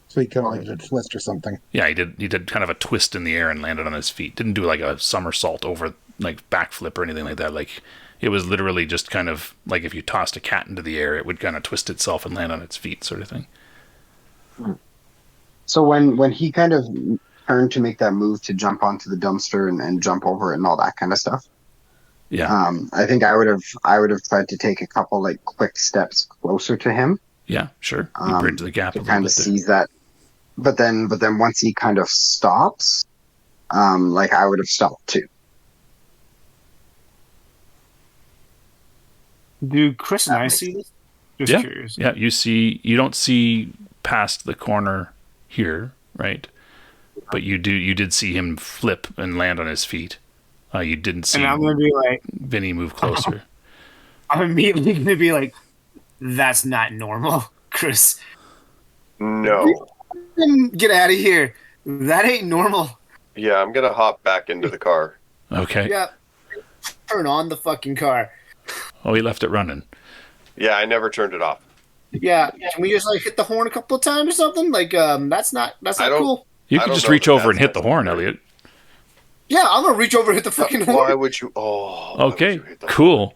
So he kind of like did a twist or something. Yeah, he did kind of a twist in the air and landed on his feet. Didn't do like a somersault over, like backflip or anything like that. Like, it was literally just kind of like if you tossed a cat into the air, it would kind of twist itself and land on its feet, sort of thing. So when he kind of turned to make that move to jump onto the dumpster and jump over it and all that kind of stuff. Yeah. I think I would have tried to take a couple like quick steps closer to him. Yeah, sure. You bridge the gap to a little kind bit of there. seize that. But then once he kind of stops, like I would have stopped too. Do Chris and I see this? Just curious. Yeah, you don't see past the corner here, right? But you did see him flip and land on his feet. You didn't see And I'm going to be like... Vinny move closer. I'm immediately going to be like, that's not normal, Chris. No. Get out of here. That ain't normal. Yeah, I'm going to hop back into the car. Okay. Yeah. Turn on the fucking car. Oh, he left it running. Yeah, I never turned it off. Yeah. Can we just like hit the horn a couple of times or something? Like, that's not cool. You can just reach over and hit the horn, Elliot. Yeah, I'm going to reach over and hit the fucking horn. Why would you? Oh. Okay, cool.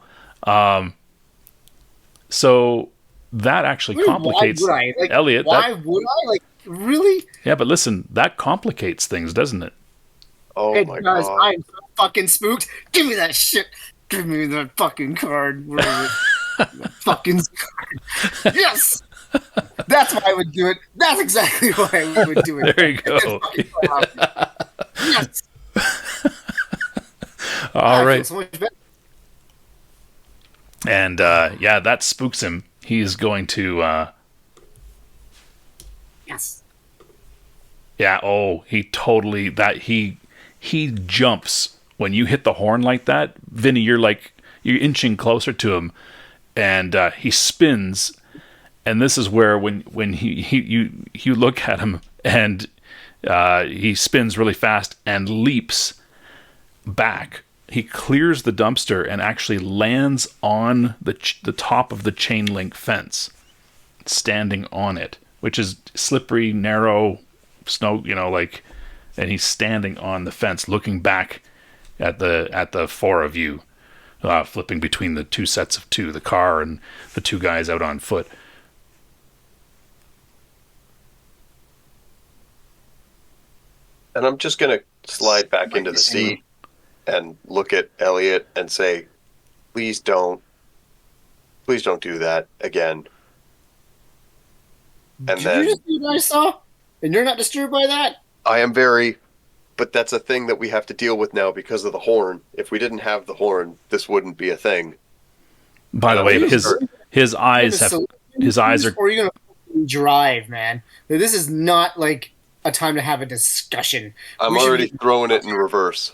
So that actually complicates... Why would I? Like, Elliot, why would I? Like, really? Yeah, but listen, that complicates things, doesn't it? Oh, it my does. God. I'm so fucking spooked. Give me that shit. Give me that fucking card. Where is it? The fucking card. Yes! That's why I would do it. That's exactly why I would do it. There you go. Yes! All right. So much better. And yeah, that spooks him. He's going to... Yes. Yeah, oh, he totally... He jumps when you hit the horn like that. Vinny, you're inching closer to him, and he spins. And this is where when you look at him, and he spins really fast and leaps back. He clears the dumpster and actually lands on the top of the chain link fence, standing on it, which is slippery, narrow, snow, and he's standing on the fence, looking back at the four of you, flipping between the two sets of two, the car and the two guys out on foot. And I'm just going to slide back into the seat and look at Elliot and say, please don't do that again. And Did then you just see what I saw? And you're not disturbed by that? I am but that's a thing that we have to deal with now because of the horn. If we didn't have the horn, this wouldn't be a thing. By the way, his eyes are... Or are you going to drive, man? This is not like a time to have a discussion. I'm already throwing it in reverse.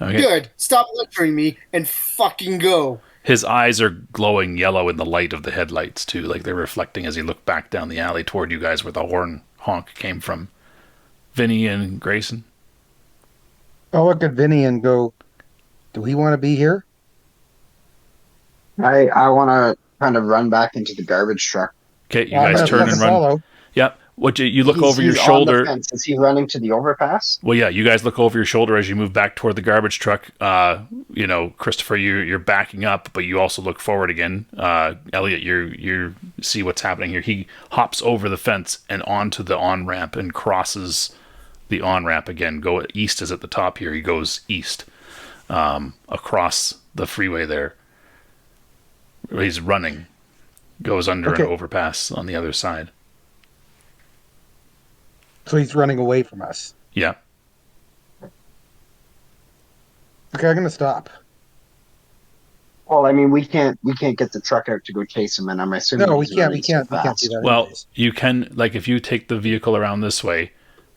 Okay. Good. Stop lecturing me and fucking go. His eyes are glowing yellow in the light of the headlights, too. Like they're reflecting as he looked back down the alley toward you guys where the horn honk came from. Vinny and Grayson? I'll look at Vinny and go, do we want to be here? I want to kind of run back into the garbage truck. Okay, you guys turn and run. Follow. Yep. You look over your shoulder. On the fence. Is he running to the overpass? Well, yeah, you guys look over your shoulder as you move back toward the garbage truck. Christopher, you're backing up, but you also look forward again. Elliot, you see what's happening here. He hops over the fence and onto the on-ramp and crosses the on-ramp again. Go east is at the top here. He goes east across the freeway there. He's running. Goes under an overpass on the other side. So he's running away from us. Yeah. Okay, I'm gonna stop. Well, I mean, we can't get the truck out to go chase him, and I'm assuming No, we he's can't. running We can't. so We can't do fast. that. Well, anyways. you can, like, if you take the vehicle around this way,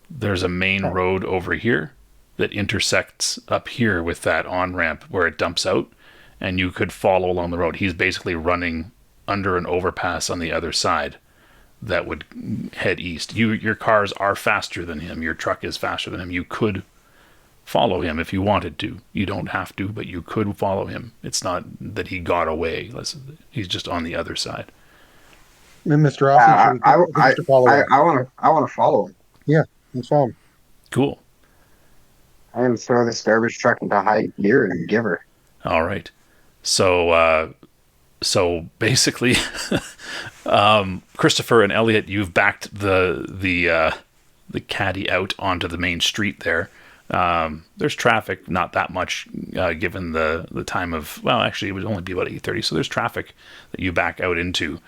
there's a main road over here that intersects up here with that on-ramp where it dumps out, and you could follow along the road. He's basically running under an overpass on the other side that would head east. Your cars are faster than him. Your truck is faster than him. You could follow him if you wanted to. You don't have to, but you could follow him. It's not that he got away. He's just on the other side. Mr. Austin, I want to follow him. Yeah, let's follow him. Cool. I am throw this garbage truck into high gear and give her. All right. So basically, Christopher and Elliot, you've backed the caddy out onto the main street there. There's traffic, not that much, given the time of, well, actually it would only be about 8:30. So there's traffic that you back out into.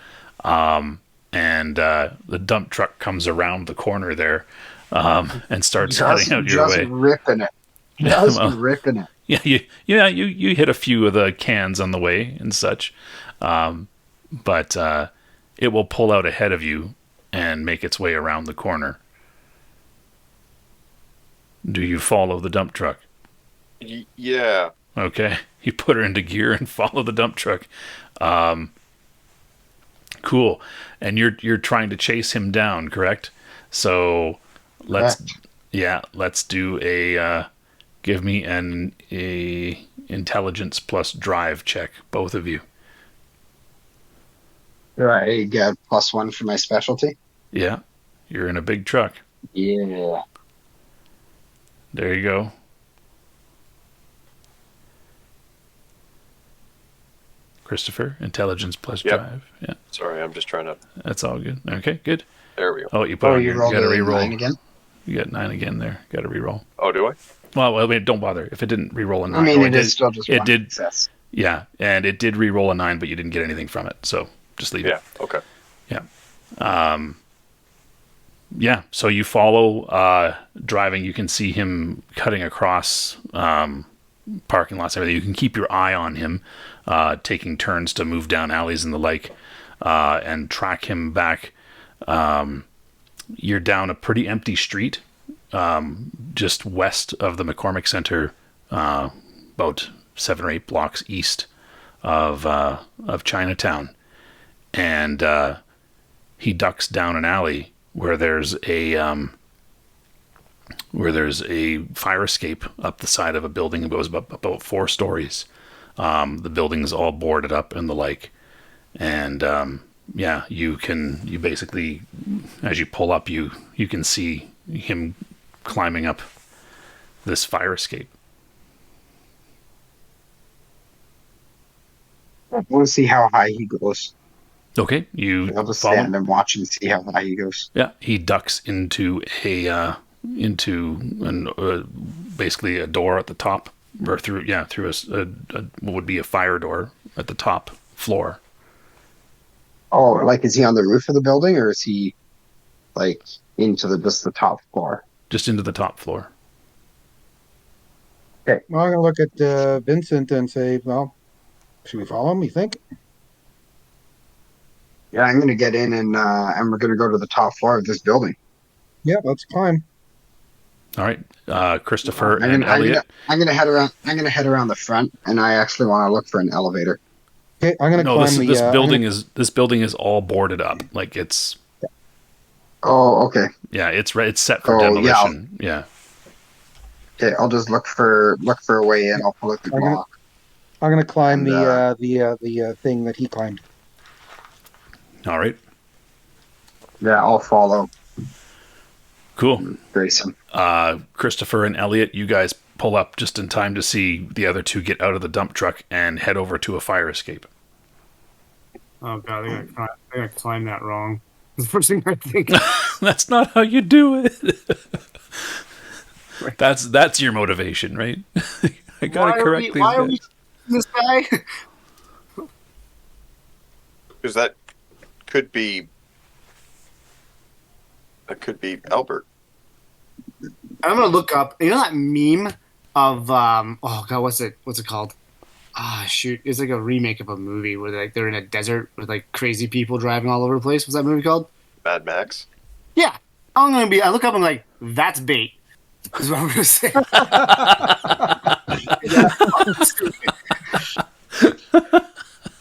And the dump truck comes around the corner there, and starts heading out your way. Just ripping it. Just ripping it. Yeah, you hit a few of the cans on the way and such, but it will pull out ahead of you and make its way around the corner. Do you follow the dump truck? Yeah. Okay, you put her into gear and follow the dump truck. Cool, and you're trying to chase him down, correct? So let's do a. Give me an intelligence plus drive check, both of you. Do I get +1 for my specialty? Yeah, you're in a big truck. Yeah. There you go. Christopher, intelligence plus drive. Yeah. Sorry, I'm just trying to. That's all good. Okay, good. There we go. Oh, you got to re-roll 9 again. You got 9 again there. Got to re-roll. Oh, do I? Well, I mean, don't bother. If it didn't re-roll a 9. I mean, it is still just one success. Yeah, and it did re-roll a 9, but you didn't get anything from it. So just leave it. Yeah, okay. Yeah. So you follow driving. You can see him cutting across parking lots and everything. You can keep your eye on him, taking turns to move down alleys and the like, and track him back. You're down a pretty empty street, just west of the McCormick Center, about 7 or 8 blocks east of Chinatown, and he ducks down an alley where there's a fire escape up the side of a building that goes about 4 stories. The building's all boarded up and the like, and you basically, as you pull up, you can see him climbing up this fire escape. I want to see how high he goes. Okay, I'll just stand and watch and see how high he goes. Yeah, he ducks into basically a door at the top, or through what would be a fire door at the top floor. Oh, like, is he on the roof of the building, or is he like into just the top floor? Just into the top floor. Okay. Well, I'm going to look at Vincent and say, well, should we follow him, you think? Yeah, I'm going to get in and we're going to go to the top floor of this building. Yeah, let's climb. All right, Christopher and Elliot. I'm going to head around. I'm going to head around the front, and I actually want to look for an elevator. Okay, I'm going to climb this building is all boarded up. Like it's. Oh, okay. Yeah, it's set for demolition. Yeah. Okay, I'll just look for a way in. I'll pull out the block. I'm going to climb the thing that he climbed. All right. Yeah, I'll follow. Cool. Grayson. Christopher and Elliot, you guys pull up just in time to see the other two get out of the dump truck and head over to a fire escape. Oh god, I gotta climb that wrong. That's the first thing I think. That's not how you do it. That's your motivation, right? I gotta correct these guys. Why are we this guy? Because that could be Albert. I'm gonna look up. You know that meme of oh god, what's it called? Ah, shoot, it's like a remake of a movie where they're in a desert with like crazy people driving all over the place. What's that movie called? Mad Max. Yeah, I look up and I'm like, that's bait. Is what I'm gonna say.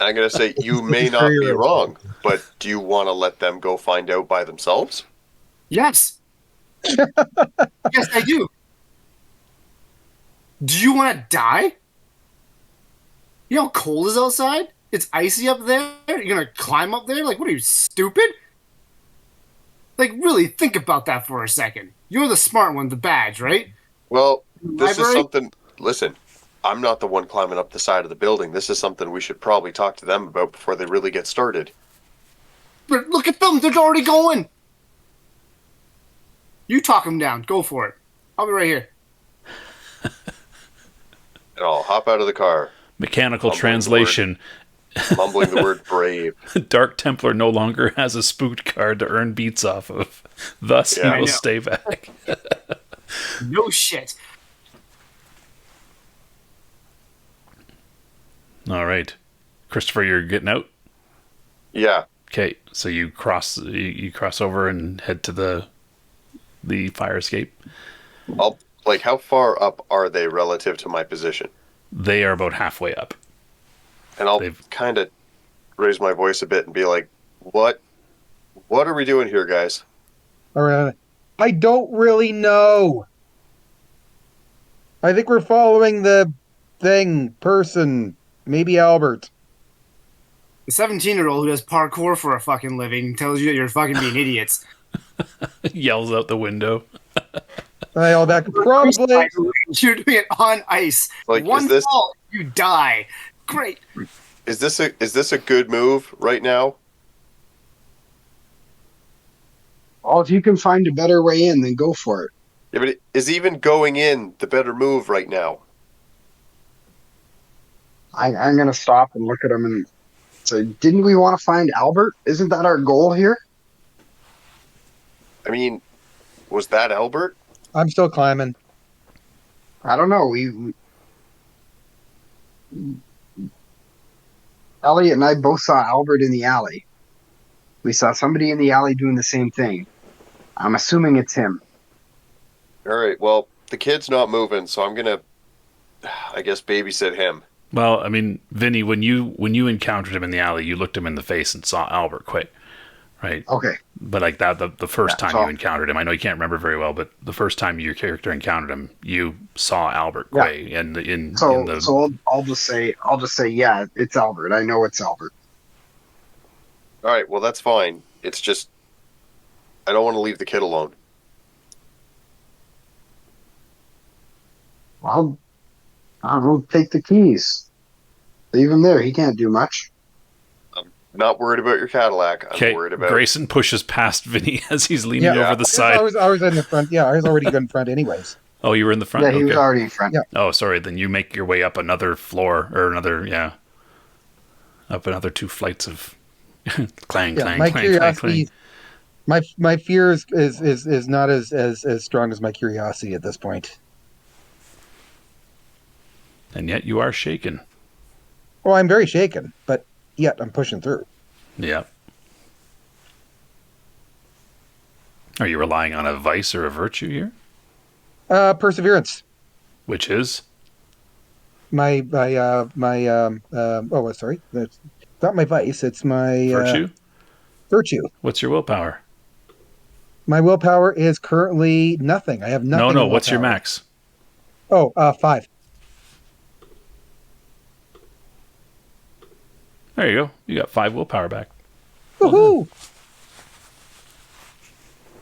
I'm gonna say you may not be wrong, but do you want to let them go find out by themselves? Yes. Yes, I do. Do you want to die? You know how cold it is outside? It's icy up there. You're gonna climb up there? Like, what are you, stupid? Like, really, think about that for a second. You're the smart one, the badge, right? Well, this is something... Listen, I'm not the one climbing up the side of the building. This is something we should probably talk to them about before they really get started. But look at them. They're already going. You talk them down. Go for it. I'll be right here. And I'll hop out of the car. Mechanical translation. Mumbling the word brave. Dark Templar no longer has a spooked card to earn beats off of. Thus, he will stay back. No shit. All right. Christopher, you're getting out? Yeah. Okay, so you cross over and head to the fire escape. How far up are they relative to my position? They are about halfway up. And I'll kind of raise my voice a bit and be like, what are we doing here, guys? All right. I don't really know. I think we're following the person. Maybe Albert. The 17-year-old who does parkour for a fucking living tells you that you're fucking being idiots. Yells out the window. I all back. Probably. You're doing it on ice. Like, one fall, you die. Great. Is this a good move right now? Well, if you can find a better way in, then go for it. Yeah, but is even going in the better move right now? I'm going to stop and look at him and say, didn't we want to find Albert? Isn't that our goal here? I mean, was that Albert? I'm still climbing. I don't know. Elliot and I both saw Albert in the alley. We saw somebody in the alley doing the same thing. I'm assuming it's him. All right, well, the kid's not moving, so I'm going to, I guess, babysit him. Well, I mean, Vinny, when you encountered him in the alley, you looked him in the face and saw Albert Kuei, right? Okay. But like that, the first time you encountered him, I know you can't remember very well, but the first time your character encountered him, you saw Albert Kuei, So I'll just say, yeah, it's Albert. I know it's Albert. All right, well, that's fine. It's just, I don't want to leave the kid alone. Well, I don't know, take the keys. Leave him there. He can't do much. I'm not worried about your Cadillac. I'm worried about... Grayson pushes past Vinny as he's leaning over the side. I was in the front. Yeah, I was already in front anyways. Oh, you were in the front? Yeah, he was already in front. Yeah. Oh, sorry. Then you make your way up another floor, or up another 2 flights of clang, clang, my clang, curiosity, clang, clang. My fear is not as strong as my curiosity at this point. And yet you are shaken. Well, I'm very shaken, but yet I'm pushing through. Yeah. Are you relying on a vice or a virtue here? Perseverance. Which is? Sorry. That's not my vice. It's my... Virtue? Virtue. What's your willpower? My willpower is currently nothing. I have nothing. No. What's your max? 5. There you go. You got 5 willpower back. Woohoo!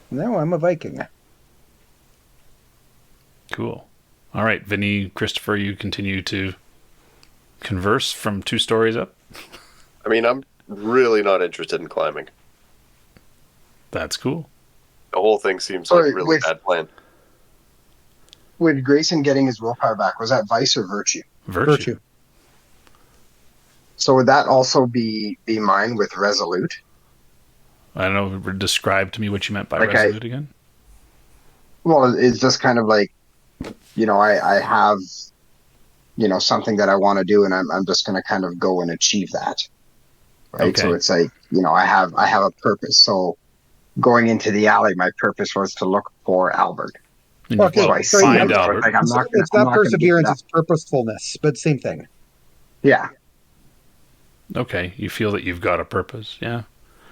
Now I'm a Viking. Cool. All right, Vinny, Christopher, you continue to converse from 2 stories up? I mean, I'm really not interested in climbing. That's cool. The whole thing seems like a really bad plan. With Grayson getting his willpower back, was that vice or virtue? Virtue. So would that also be mine with resolute? I don't know. Describe to me what you meant by Like resolute again. Well, it's just kind of like, I have, something that I want to do, and I'm just going to kind of go and achieve that. Right. Okay. So it's like, I have a purpose. So going into the alley, my purpose was to look for Albert. Okay, So I see find him. Albert. Like, it's not perseverance, it's purposefulness, but same thing. Yeah. Okay. You feel that you've got a purpose. Yeah.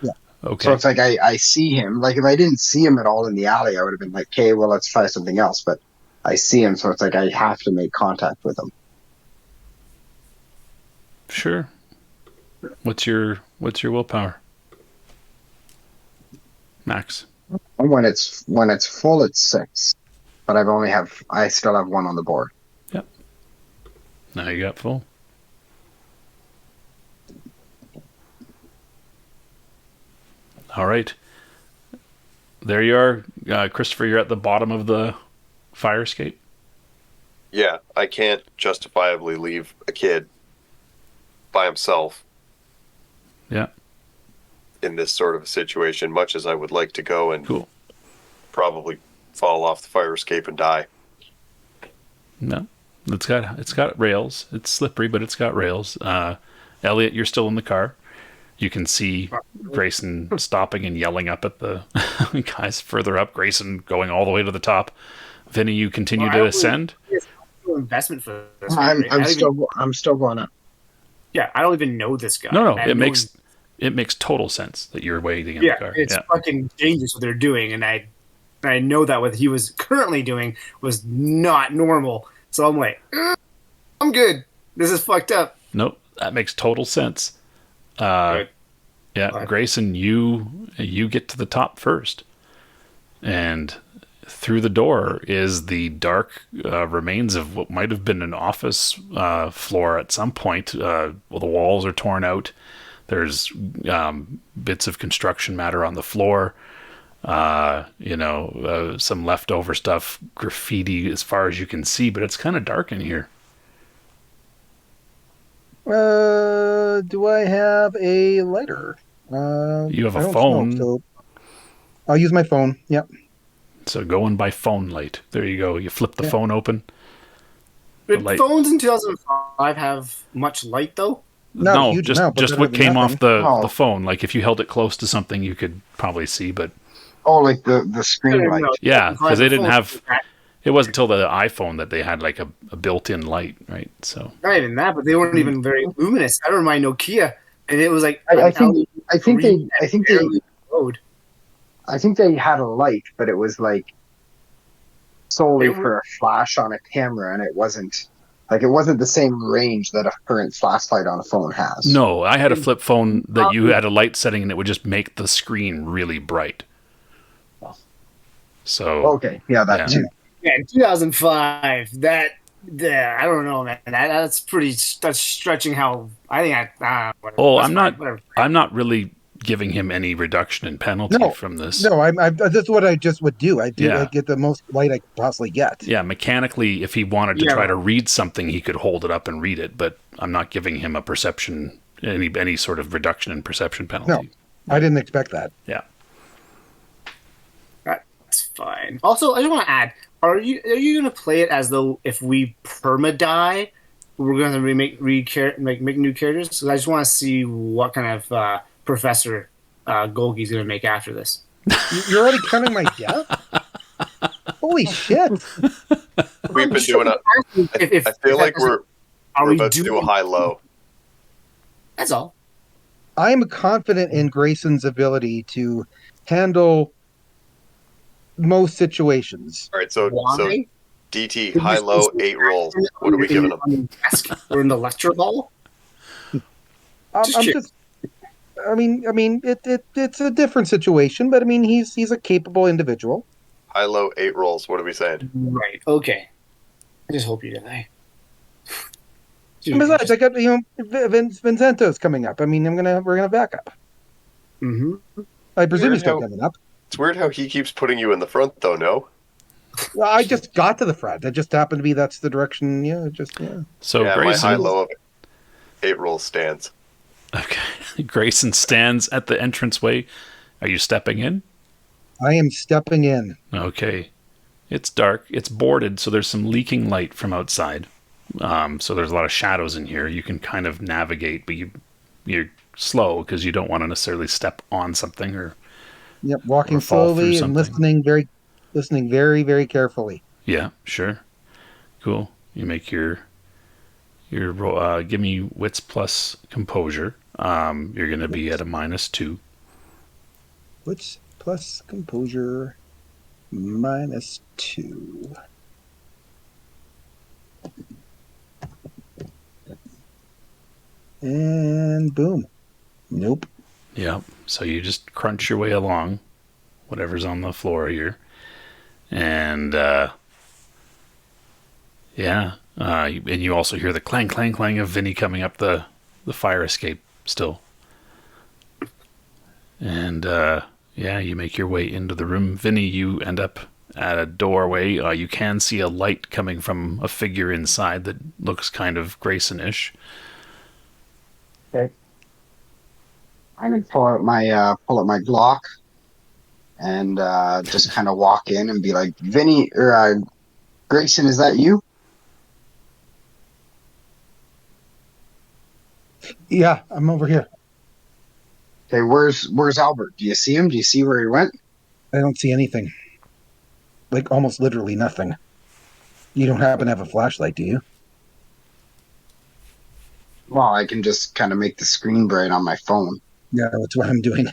Yeah. Okay. So it's like I see him. Like if I didn't see him at all in the alley, I would have been like, okay, well, let's try something else. But I see him, so it's like I have to make contact with him. Sure. What's your willpower, Max? When it's full, it's 6. But I still have 1 on the board. Yep. Now you got full. All right. There you are, Christopher. You're at the bottom of the fire escape. Yeah, I can't justifiably leave a kid by himself. Yeah. In this sort of a situation, much as I would like to go and Cool. probably fall off the fire escape and die. No, it's got rails. It's slippery, but it's got rails. Elliot, you're still in the car. You can see Grayson stopping and yelling up at the guys further up. Grayson going all the way to the top. Vinny, you continue to ascend. Investment for this. I'm still going up. Yeah, I don't even know this guy. No, it makes total sense that you're waiting in the car. It's fucking dangerous what they're doing, and I know that what he was currently doing was not normal. So I'm like, I'm good. This is fucked up. Nope, that makes total sense. Good. Yeah, Grayson, you get to the top first, and through the door is the dark remains of what might have been an office floor at some point. The walls are torn out. There's bits of construction matter on the floor. Some leftover stuff, graffiti as far as you can see, but it's kind of dark in here. Do I have a lighter? You have a phone. Smoke, so I'll use my phone. Yep. So go in by phone light. There you go. You flip the phone open. Did phones in 2005 have much light, though? No, just what came off the phone. Like if you held it close to something, you could probably see, but... Oh, like the screen light. Yeah, because they didn't have... It wasn't until the iPhone that they had like a built-in light, right? So not even that, but they weren't even very luminous. I don't mind Nokia, and it was like I think they had a light, but it was like solely for a flash on a camera, and it wasn't the same range that a current flashlight on a phone has. No, I had a flip phone that you had a light setting, and it would just make the screen really bright. So okay, that too. Yeah, in 2005, I don't know, man. That's stretching how I think I'm not really giving him any reduction in penalty from this. No, that's what I just would do. I get the most light I could possibly get. Yeah, mechanically, if he wanted to try to read something, he could hold it up and read it, but I'm not giving him a perception, any sort of reduction in perception penalty. No, I didn't expect that. Yeah. That's fine. Also, I just want to add, are you going to play it as though if we perma die, we're going to make new characters? Because I just want to see what kind of Professor Golgi's going to make after this. You're already counting my death? Holy shit! We've been doing it. I feel like we're about to do a high-low. That's all. I am confident in Grayson's ability to handle most situations. All right, so DT, high-low, 8 rolls. What are we giving him? Or in the lecture hall? It's a different situation, but I mean, he's a capable individual. High-low, 8 rolls. What are we saying? Right. Okay. I just hope you die. And besides, I got Vincento's coming up. I mean, we're gonna back up. Mm-hmm. I presume he's still coming up. It's weird how he keeps putting you in the front, though. No. Well, I just got to the front. It just happened to be that's the direction. Yeah. So my Grayson, high-low of 8 rolls stands. Okay. Grayson stands at the entranceway. Are you stepping in? I am stepping in. Okay. It's dark. It's boarded, so there's some leaking light from outside. So there's a lot of shadows in here. You can kind of navigate, but you're slow because you don't want to necessarily step on something or walking fall through slowly and something. listening very, very carefully. Yeah, sure. Cool. You make your give me wits plus composure. You're going to be at a -2. Wits plus composure -2. And boom. Nope. Yeah. So you just crunch your way along, whatever's on the floor here. And, and you also hear the clang, clang, clang of Vinny coming up the fire escape still. And, you make your way into the room. Vinny, you end up at a doorway. You can see a light coming from a figure inside that looks kind of Grayson-ish. Okay. I'm gonna pull out my Glock and just kind of walk in and be like, Vinny or Grayson, is that you? Yeah, I'm over here. Okay, where's Albert? Do you see him? Do you see where he went? I don't see anything. Like almost literally nothing. You don't happen to have a flashlight, do you? Well, I can just kind of make the screen bright on my phone. Yeah, that's what I'm doing.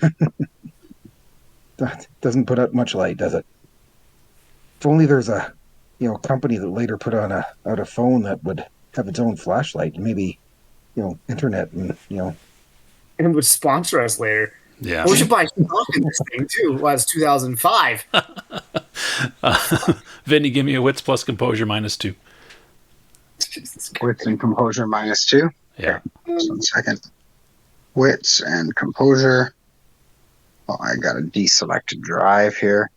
That doesn't put out much light, does it? If only there's a company that later put out a phone that would have its own flashlight, maybe internet and And would sponsor us later. Yeah. We should buy stock in this thing too. Well, it's 2005. Vinny, give me a wits plus composure -2. Wits and composure -2. Yeah. Just 1 second. Wits and composure. Oh, I got a deselected drive here.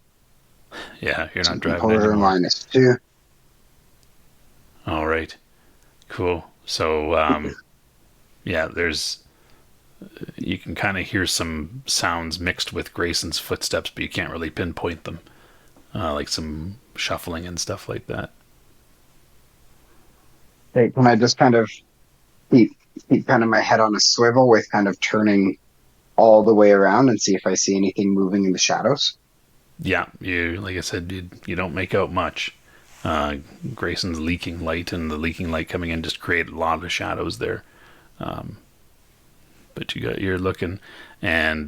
Yeah, you're not driving composure anymore. -2. All right. Cool. So, you can kind of hear some sounds mixed with Grayson's footsteps, but you can't really pinpoint them. Like some shuffling and stuff like that. Hey, can I just kind of keep kind of my head on a swivel with kind of turning all the way around and see if I see anything moving in the shadows? Yeah, like I said, you don't make out much. Grayson's leaking light and the leaking light coming in just create a lot of shadows there. But you're looking, and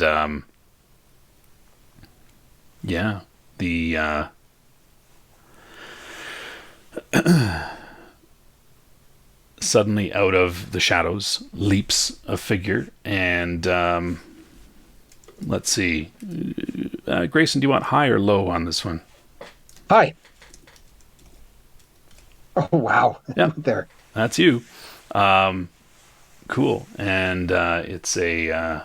the suddenly out of the shadows leaps a figure, and let's see, Grayson, do you want high or low on this one? Hi. Oh wow! Yeah, there. That's you. Cool, and it's a.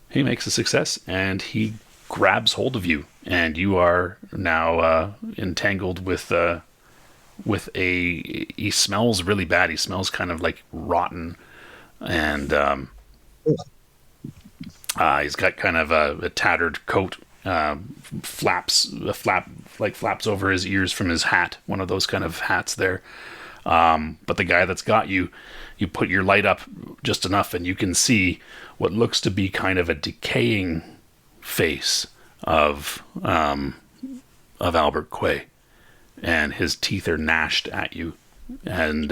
He makes a success, and he grabs hold of you, and you are now entangled with he smells really bad. He smells kind of like rotten, and he's got kind of a tattered coat, flaps over his ears from his hat, one of those kind of hats there. But the guy that's got you, you put your light up just enough, and you can see what looks to be kind of a decaying face of Albert Kuei, and his teeth are gnashed at you, and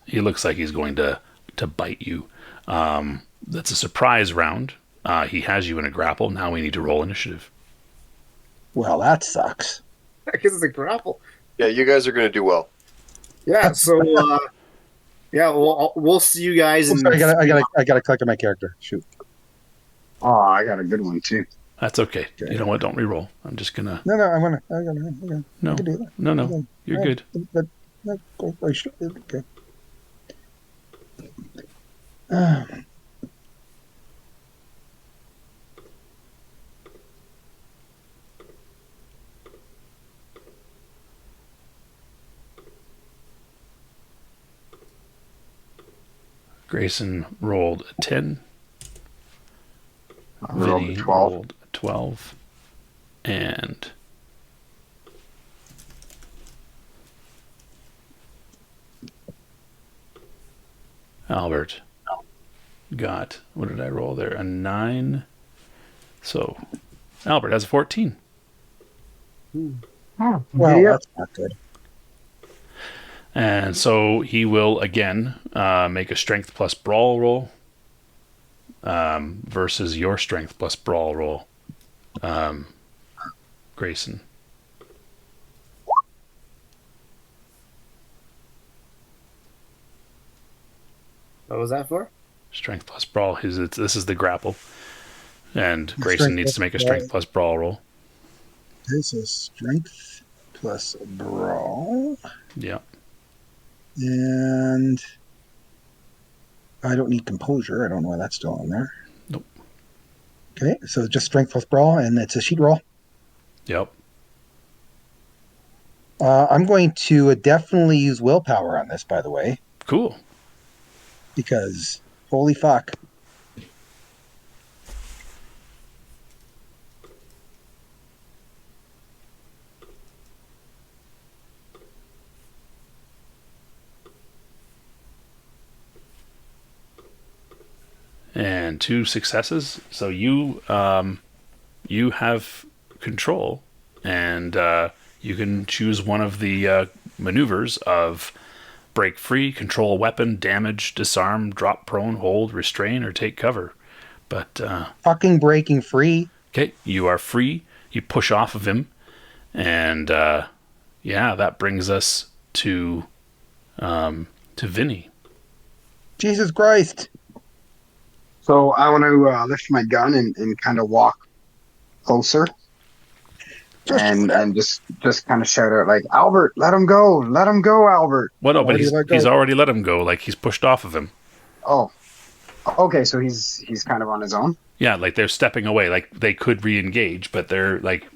he looks like he's going to bite you. That's a surprise round. He has you in a grapple. Now we need to roll initiative. Well, that sucks. Because it's a grapple. Yeah, you guys are going to do well. Yeah, so we'll see you guys. Sorry, I gotta click on my character. Shoot. Oh, I got a good one too. That's okay. You know what? Don't re-roll. I'm just gonna. No, I gotta. No, I can do that. no. You're good. Okay. Grayson rolled a 10. Vinny rolled a 12. And Albert got, what did I roll there? A 9. So Albert has a 14. Well, that's not good. And so he will again make a strength plus brawl roll versus your strength plus brawl roll, Grayson. What was that for? Strength plus brawl. This is the grapple. And Grayson needs to make a strength plus brawl roll. Okay, so strength plus brawl. Yeah. And I don't need composure. I don't know why that's still on there. Nope. Okay, so just strength plus brawl, and it's a sheet roll. Yep. I'm going to definitely use willpower on this, by the way. Cool. Because, holy fuck. And 2 successes. So you have control, and you can choose one of the maneuvers of break free, control a weapon, damage, disarm, drop prone, hold, restrain, or take cover. But fucking breaking free. Okay, you are free. You push off of him, and that brings us to Vinny. Jesus Christ. So I want to lift my gun and kind of walk closer, and just kind of shout out like, Albert, let him go, Albert. Well, no, but he's already let him go. Like, he's pushed off of him. Oh, okay. So he's kind of on his own. Yeah, like they're stepping away. Like they could re-engage, but they're like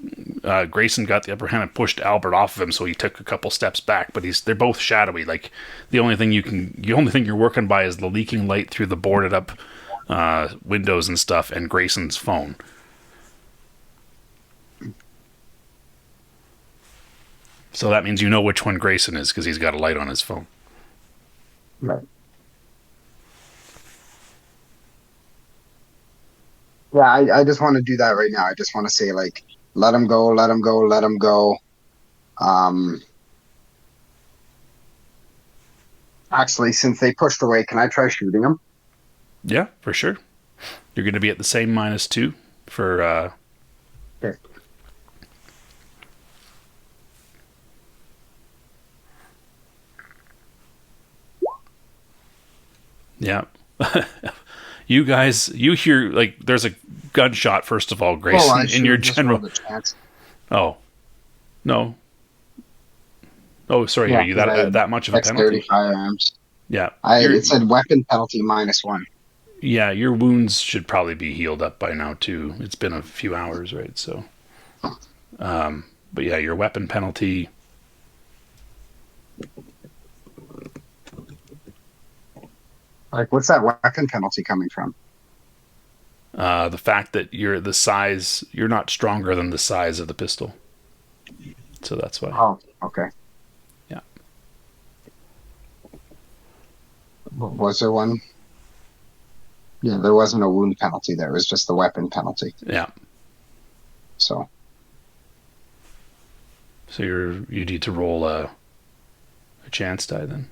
Grayson got the upper hand and pushed Albert off of him, so he took a couple steps back. But they're both shadowy. Like the only thing you're working by is the leaking light through the boarded up windows and stuff, and Grayson's phone. So that means you know which one Grayson is because he's got a light on his phone. Right. Yeah, I just want to do that right now. I just want to say, like, let him go, let him go, let him go. Actually, since they pushed away, can I try shooting him? Yeah, for sure. You're going to be at the same -2 for... Okay. Yeah. You guys, you hear, like, there's a gunshot, first of all, Grayson, in your general... Oh. No. Oh, sorry, yeah, are you that much of a penalty? Firearms. Yeah. It said weapon penalty -1. Yeah, your wounds should probably be healed up by now, too. It's been a few hours, right? So, but yeah, your weapon penalty... Like, what's that weapon penalty coming from? The fact that you're not stronger than the size of the pistol. So that's why. Oh, okay. Yeah. Was there one? Yeah, there wasn't a wound penalty there. It was just the weapon penalty. Yeah. So you need to roll a chance die then.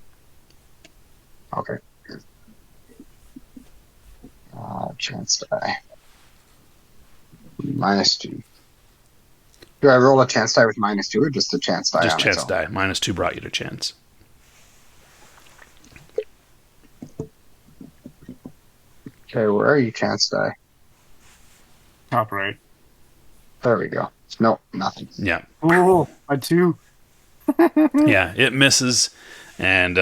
Okay. Chance die. -2. Do I roll a chance die with -2 or just a chance die? Just chance die. -2 brought you to chance. Okay, where are you, chance die? Top right. There we go. Nope, nothing. Yeah. Oh, a 2. Yeah, it misses, and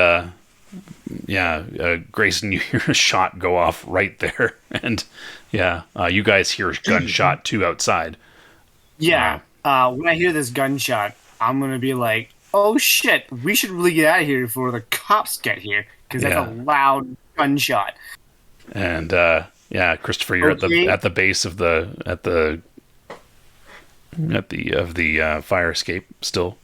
Grayson, you hear a shot go off right there, and you guys hear a gunshot too outside. Yeah, when I hear this gunshot, I'm gonna be like, "Oh shit, we should really get out of here before the cops get here," because that's a loud gunshot. And Christopher, you're at the base of the fire escape still.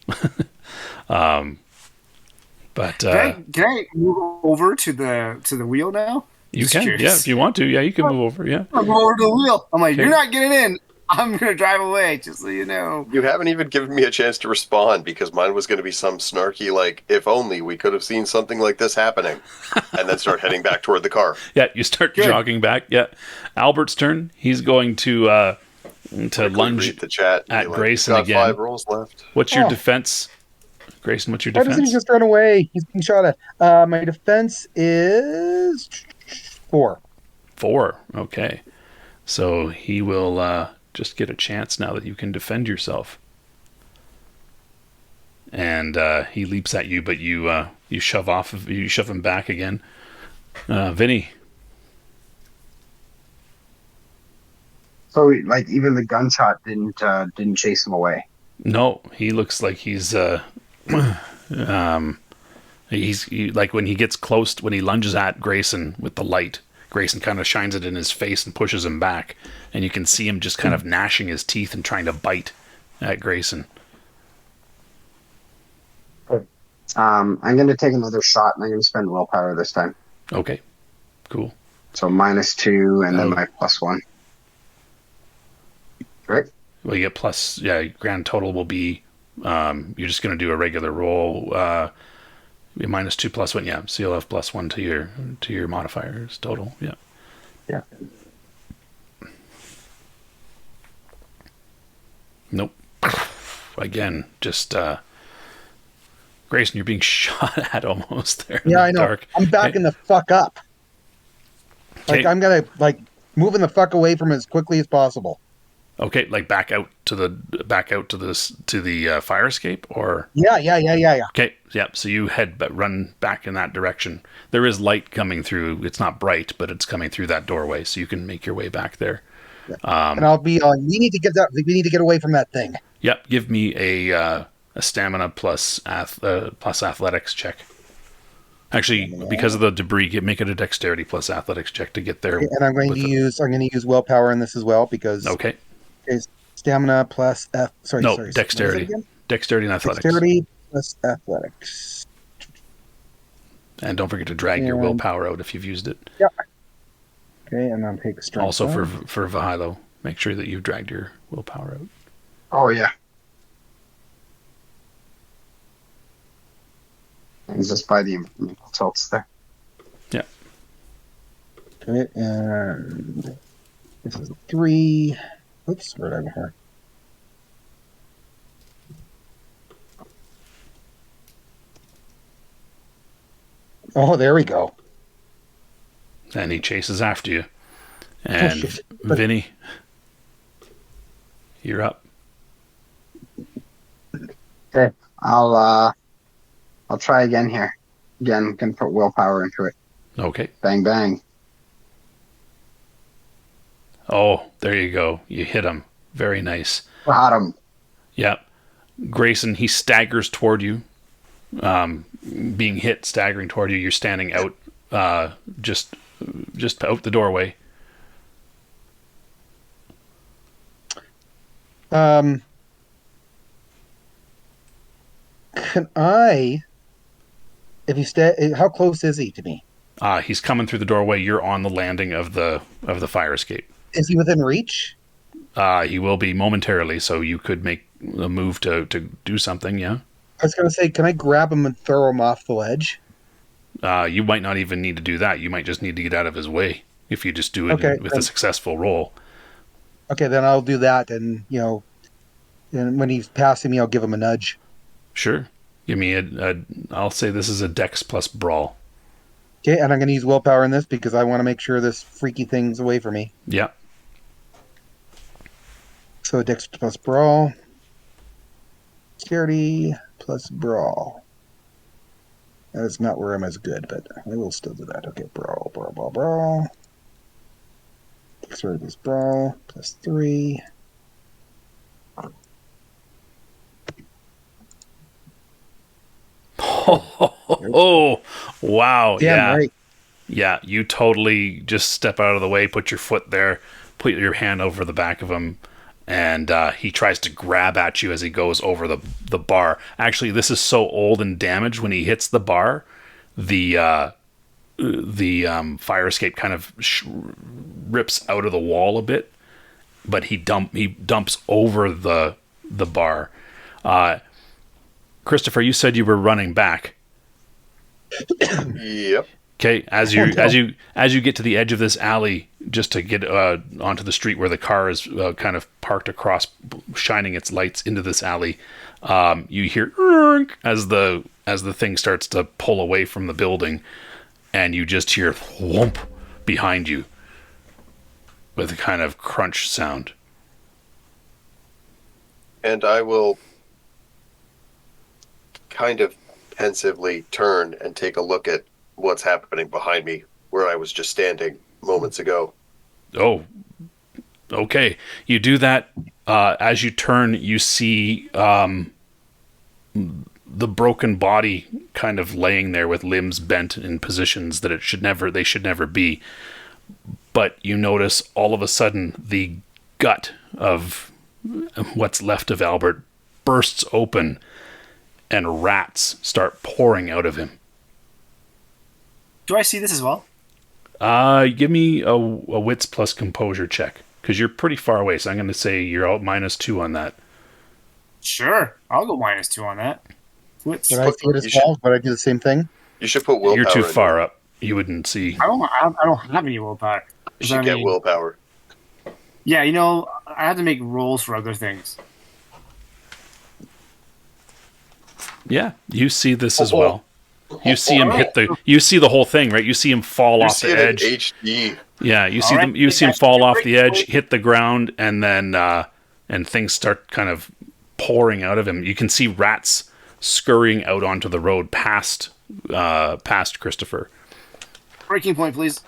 But can I move over to the wheel now? You can, if you want to. Yeah, you can move over. Yeah, I'll go over to the wheel. I'm like, You're not getting in. I'm gonna drive away, just so you know. You haven't even given me a chance to respond because mine was going to be some snarky like, if only we could have seen something like this happening, and then start heading back toward the car. Yeah, you start jogging back. Yeah, Albert's turn. He's going to lunge the chat at Grayson again. 5 rolls left. What's your defense, Grayson? What's your defense? Why doesn't he just run away? He's being shot at. My defense is 4. 4. Okay, so he will just get a chance now that you can defend yourself. And he leaps at you, but you shove him back again. Vinny. So, like, even the gunshot didn't chase him away. No, he looks like he's like when he gets close, when he lunges at Grayson with the light, Grayson kind of shines it in his face and pushes him back, and you can see him just kind of gnashing his teeth and trying to bite at Grayson. I'm going to take another shot, and I'm going to spend willpower this time. Okay, cool. So -2, and then my +1. Right? Well, you get grand total will be, you're just going to do a regular roll, -2 +1, yeah. So you'll have +1 to your modifiers total, yeah. Yeah. Nope. Again, just, Grayson, you're being shot at almost there. Yeah, I know. Dark. I'm backing the fuck up. Like, I'm going to, moving the fuck away from it as quickly as possible. Okay, like back out to the fire escape, or yeah. Okay, yeah. So you run back in that direction. There is light coming through. It's not bright, but it's coming through that doorway, so you can make your way back there. Yeah. And I'll be on. We need to get away from that thing. Yep. Give me a stamina plus athletics check. Actually, because of the debris, make it a dexterity plus athletics check to get there. Okay, and I'm going to use willpower in this as well because. Okay. Stamina plus dexterity. Dexterity and athletics. Dexterity plus athletics. And don't forget to drag your willpower out if you've used it. Yeah. Okay, and I'll take strength. Also for Vahilo, make sure that you've dragged your willpower out. Oh yeah. And just by the tilts there. Yeah. Okay, and this is 3. Oops, right over here. Oh, there we go. And he chases after you. And Vinny, you're up. Okay, I'll try again here. Again, can put willpower into it. Okay. Bang bang. Oh, there you go. You hit him. Very nice. Got him. Yep. Grayson, he staggers toward you. Being hit, staggering toward you. You're standing out, just out the doorway. Can I? If you stay, how close is he to me? He's coming through the doorway. You're on the landing of the fire escape. Is he within reach? He will be momentarily, so you could make a move to do something, yeah? I was going to say, can I grab him and throw him off the ledge? You might not even need to do that. You might just need to get out of his way if you just do it with a successful roll. Okay, then I'll do that, and, and when he's passing me, I'll give him a nudge. Sure. Give me I'll say this is a dex plus brawl. Okay, and I'm going to use willpower in this because I want to make sure this freaky thing's away from me. Yeah. So dex plus brawl. Security plus brawl. That is not where I'm as good, but I will still do that. Okay, brawl. Dexterity plus brawl plus 3. Oh, wow. Damn yeah. Right. Yeah, you totally just step out of the way, put your foot there, put your hand over the back of him, and he tries to grab at you as he goes over the bar. Actually, this is so old and damaged, when he hits the bar, the fire escape kind of rips out of the wall a bit, but he dumps over the bar. Christopher, you said you were running back. Yep. Okay, as you get to the edge of this alley, just to get onto the street where the car is kind of parked across, shining its lights into this alley, you hear as the thing starts to pull away from the building, and you just hear whoomp behind you with a kind of crunch sound. And I will kind of pensively turn and take a look at what's happening behind me, where I was just standing moments ago. Oh, okay. You do that. As you turn, you see the broken body kind of laying there with limbs bent in positions that they should never be. But you notice all of a sudden the gut of what's left of Albert bursts open, and rats start pouring out of him. Do I see this as well? Give me a wits plus composure check, because you're pretty far away, so I'm going to say you're out -2 on that. Sure, I'll go -2 on that. Wits. Did I see it as well? But I do the same thing. You should put willpower. You're too in far there. up. You wouldn't see. I don't have any willpower. You should get willpower. Yeah, I have to make rolls for other things. Yeah, you see this as well. You see him you see the whole thing, right? You see him fall off the edge. HD. Yeah, you see him fall off the edge, hit the ground, and then and things start kind of pouring out of him. You can see rats scurrying out onto the road past Christopher. Breaking point, please.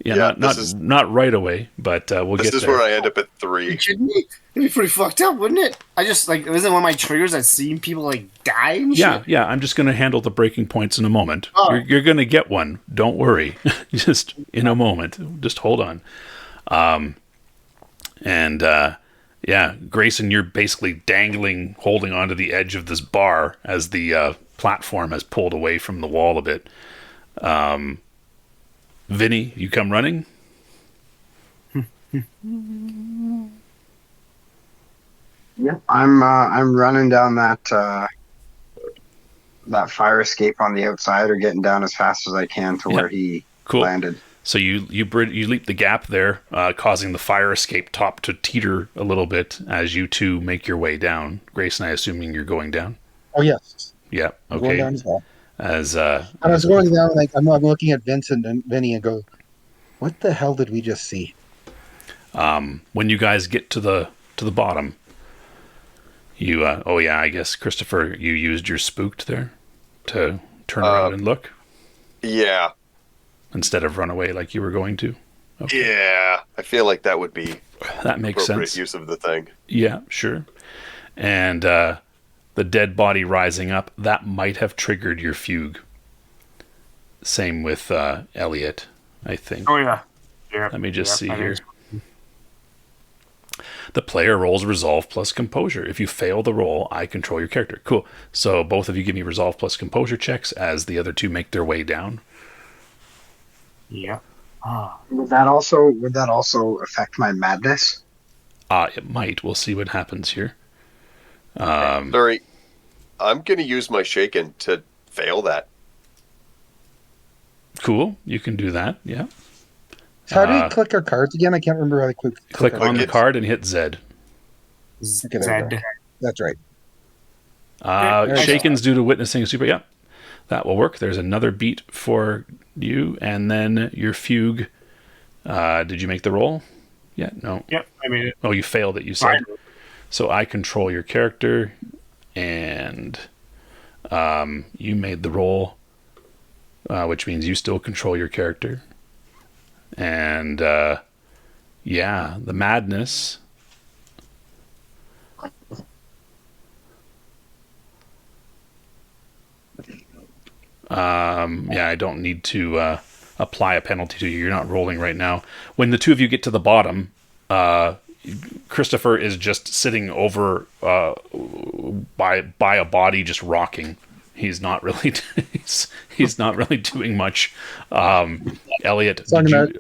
Yeah, not right away, but we'll get there. This is where I end up at 3. It'd be pretty fucked up, wouldn't it? I just isn't one of my triggers I've seen people die and shit? Yeah. I'm just going to handle the breaking points in a moment. Oh. You're going to get one. Don't worry. Just in a moment. Just hold on. Grayson, you're basically dangling, holding onto the edge of this bar as the platform has pulled away from the wall a bit. Vinny, you come running? Yeah, I'm running down that fire escape on the outside, or getting down as fast as I can to where he landed. So you leap the gap there, causing the fire escape top to teeter a little bit as you two make your way down. Grace and I, assuming you're going down. Oh yes. Yeah. Okay. Going down as well. I was going down, I'm looking at Vincent and Vinny and go, what the hell did we just see? When you guys get to the bottom, you I guess Christopher, you used your spooked there to turn around and look. Yeah. Instead of run away like you were going to. Okay. Yeah, I feel like that would be that makes appropriate sense. Use of the thing. Yeah, sure. And the dead body rising up, that might have triggered your fugue. Same with Elliot, I think. Oh, yeah. Let me just see here. The player rolls resolve plus composure. If you fail the roll, I control your character. Cool. So both of you give me resolve plus composure checks as the other two make their way down. Yeah. Would that also affect my madness? It might. We'll see what happens here. Sorry, I'm going to use my shaken to fail that. Cool. You can do that. Yeah. So how do we click our cards again? I can't remember how to click on the card and hit Z. Okay, Zed. That's right. Shaken's due to witnessing a super. Yeah, that will work. There's another beat for you, and then your fugue. Did you make the roll? Yeah. No. Yep, I made it. Oh, you failed it. You said. So I control your character, and you made the roll, which means you still control your character. And the madness. I don't need to apply a penalty to you. You're not rolling right now. When the two of you get to the bottom, Christopher is just sitting over by a body, just rocking. He's not really he's not really doing much. Elliot,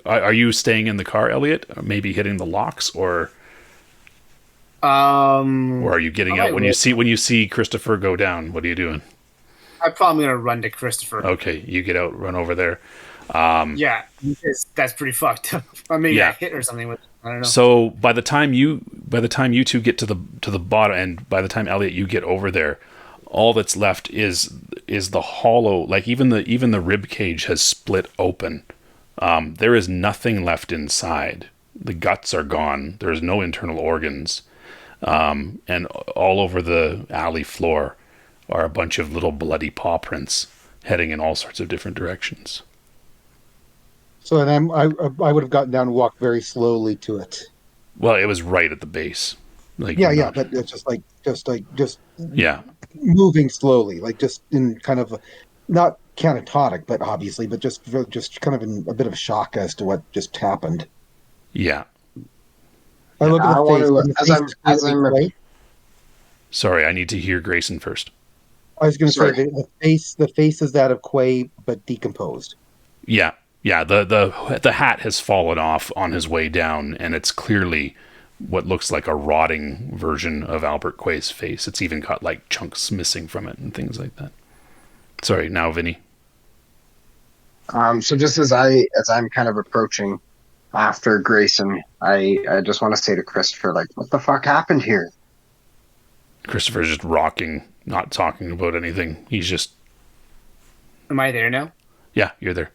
are you staying in the car, Elliot? Or maybe hitting the locks, or are you getting out when you see Christopher go down? What are you doing? I'm probably gonna run to Christopher. Okay, you get out, run over there. Yeah, because that's pretty fucked up. Or maybe I hit or something with. I don't know. So by the time you two get to the bottom, and by the time Elliot you get over there, all that's left is the hollow. Like even the rib cage has split open. There is nothing left inside. The guts are gone. There's no internal organs, and all over the alley floor are a bunch of little bloody paw prints heading in all sorts of different directions. So then I would have gotten down and walked very slowly to it. Well, it was right at the base. Like but it's just moving slowly, like just in kind of not catatonic, but obviously, but just kind of in a bit of shock as to what just happened. Yeah. I look at the face. Sorry, I need to hear Grayson first. I was going to say the face is that of Kuei, but decomposed. Yeah. Yeah, the hat has fallen off on his way down, and it's clearly what looks like a rotting version of Albert Kuei's face. It's even got like chunks missing from it and things like that. Sorry, now Vinny. So just as I'm kind of approaching after Grayson, I just want to say to Christopher, like, what the fuck happened here? Christopher's just rocking, not talking about anything. He's just... Am I there now? Yeah, you're there.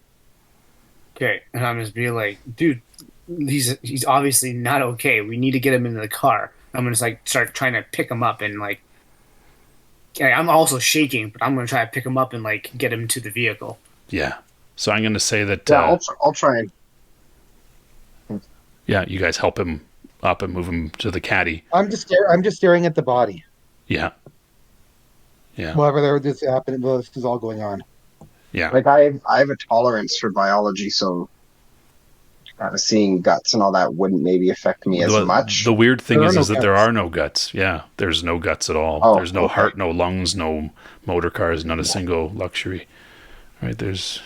Okay, and I'm just being like, dude, he's obviously not okay. We need to get him into the car. I'm gonna just like start trying to pick him up and like, I'm also shaking, but I'm gonna try to pick him up and like get him to the vehicle. Yeah. So I'm gonna say that. Yeah, I'll try and. Yeah, you guys help him up and move him to the caddy. I'm just staring at the body. Yeah. Yeah. Whatever this happened, well, this is all going on. Yeah. Like I have a tolerance for biology, so seeing guts and all that wouldn't maybe affect me as much. The weird thing is that there are no guts. Yeah, there's no guts at all. There's no heart, no lungs, no motor cars, not a single luxury. Right? There's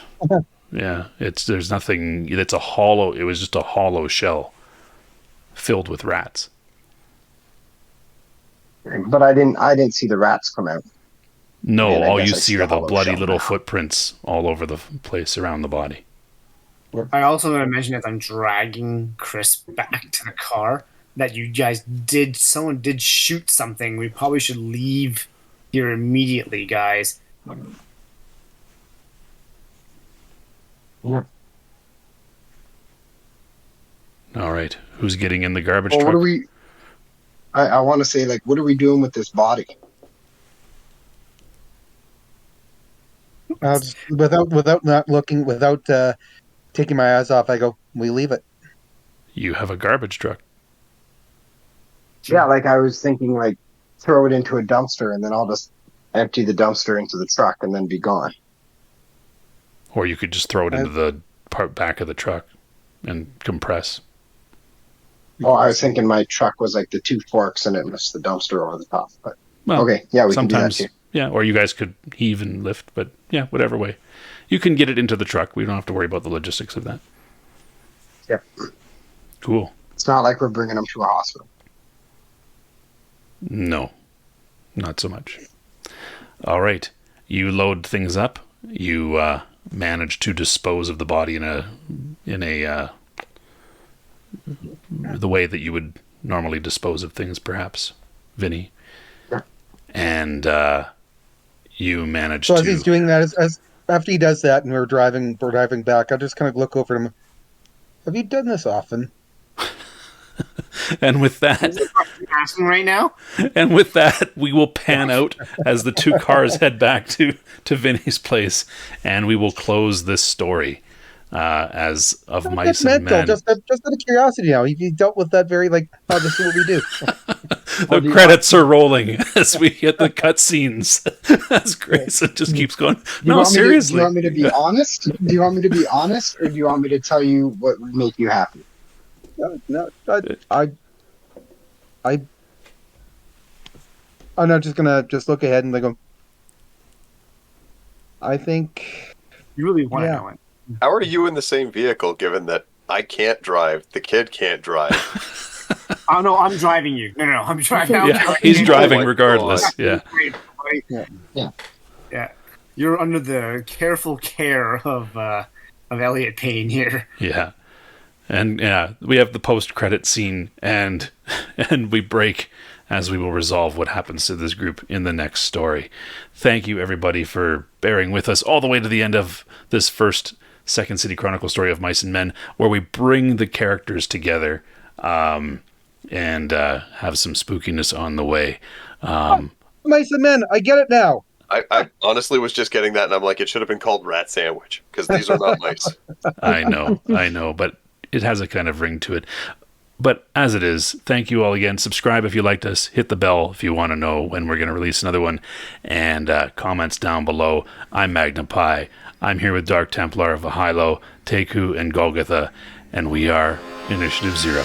there's nothing. It's a hollow. It was just a hollow shell filled with rats. But I didn't see the rats come out. No, all you see are the bloody little footprints all over the place around the body. I also want to mention as I'm dragging Chris back to the car that you guys someone did shoot something. We probably should leave here immediately, guys. Yeah. All right. Who's getting in the garbage truck? What are we... I want to say, like, what are we doing with this body? Without not looking, without taking my eyes off, I go, we leave it. You have a garbage truck. Yeah, like I was thinking, like, throw it into a dumpster and then I'll just empty the dumpster into the truck and then be gone. Or you could just throw it into the back of the truck and compress. Oh, I was thinking my truck was like the two forks and it lifts the dumpster over the top. But okay, yeah, we can do that too. Yeah, or you guys could heave and lift, but yeah, whatever way. You can get it into the truck. We don't have to worry about the logistics of that. Yep. Cool. It's not like we're bringing them to a hospital. No, not so much. All right. You load things up. You manage to dispose of the body in a the way that you would normally dispose of things, perhaps, Vinny. Yeah. And you manage to... So as he's doing that, as after he does that and we're driving back, I'll just kind of look over at him. Have you done this often? And with that, asking right now. And with that, we will pan out as the two cars head back to Vinny's place, and we will close this story as of mice and men. Just out of curiosity, now you dealt with that very like, oh, this is what we do. The credits are rolling as we get the cutscenes. As Grayson just keeps going. No, seriously. Do you want me to be honest? Do you want me to be honest, or do you want me to tell you what would make you happy? No, I'm not just gonna just look ahead and go. I think you really want to know it. How are you in the same vehicle, given that I can't drive, the kid can't drive? Oh no, I'm driving you. No, I'm driving. Yeah, he's driving regardless. Yeah. Yeah. You're under the careful care of Elliot Payne here. Yeah. And we have the post-credit scene, and we break as we will resolve what happens to this group in the next story. Thank you, everybody, for bearing with us all the way to the end of this first Second City Chronicle story of Mice and Men, where we bring the characters together and have some spookiness on the way. Mice and Men, I get it now. I honestly was just getting that, and I'm like, it should have been called Rat Sandwich, because these are not mice. I know, but it has a kind of ring to it. But as it is, thank you all again. Subscribe if you liked us. Hit the bell if you want to know when we're going to release another one. And comments down below. I'm Magnapai. I'm here with Dark Templar of Holle, Teku, and Golgotha. And we are Initiative Zero.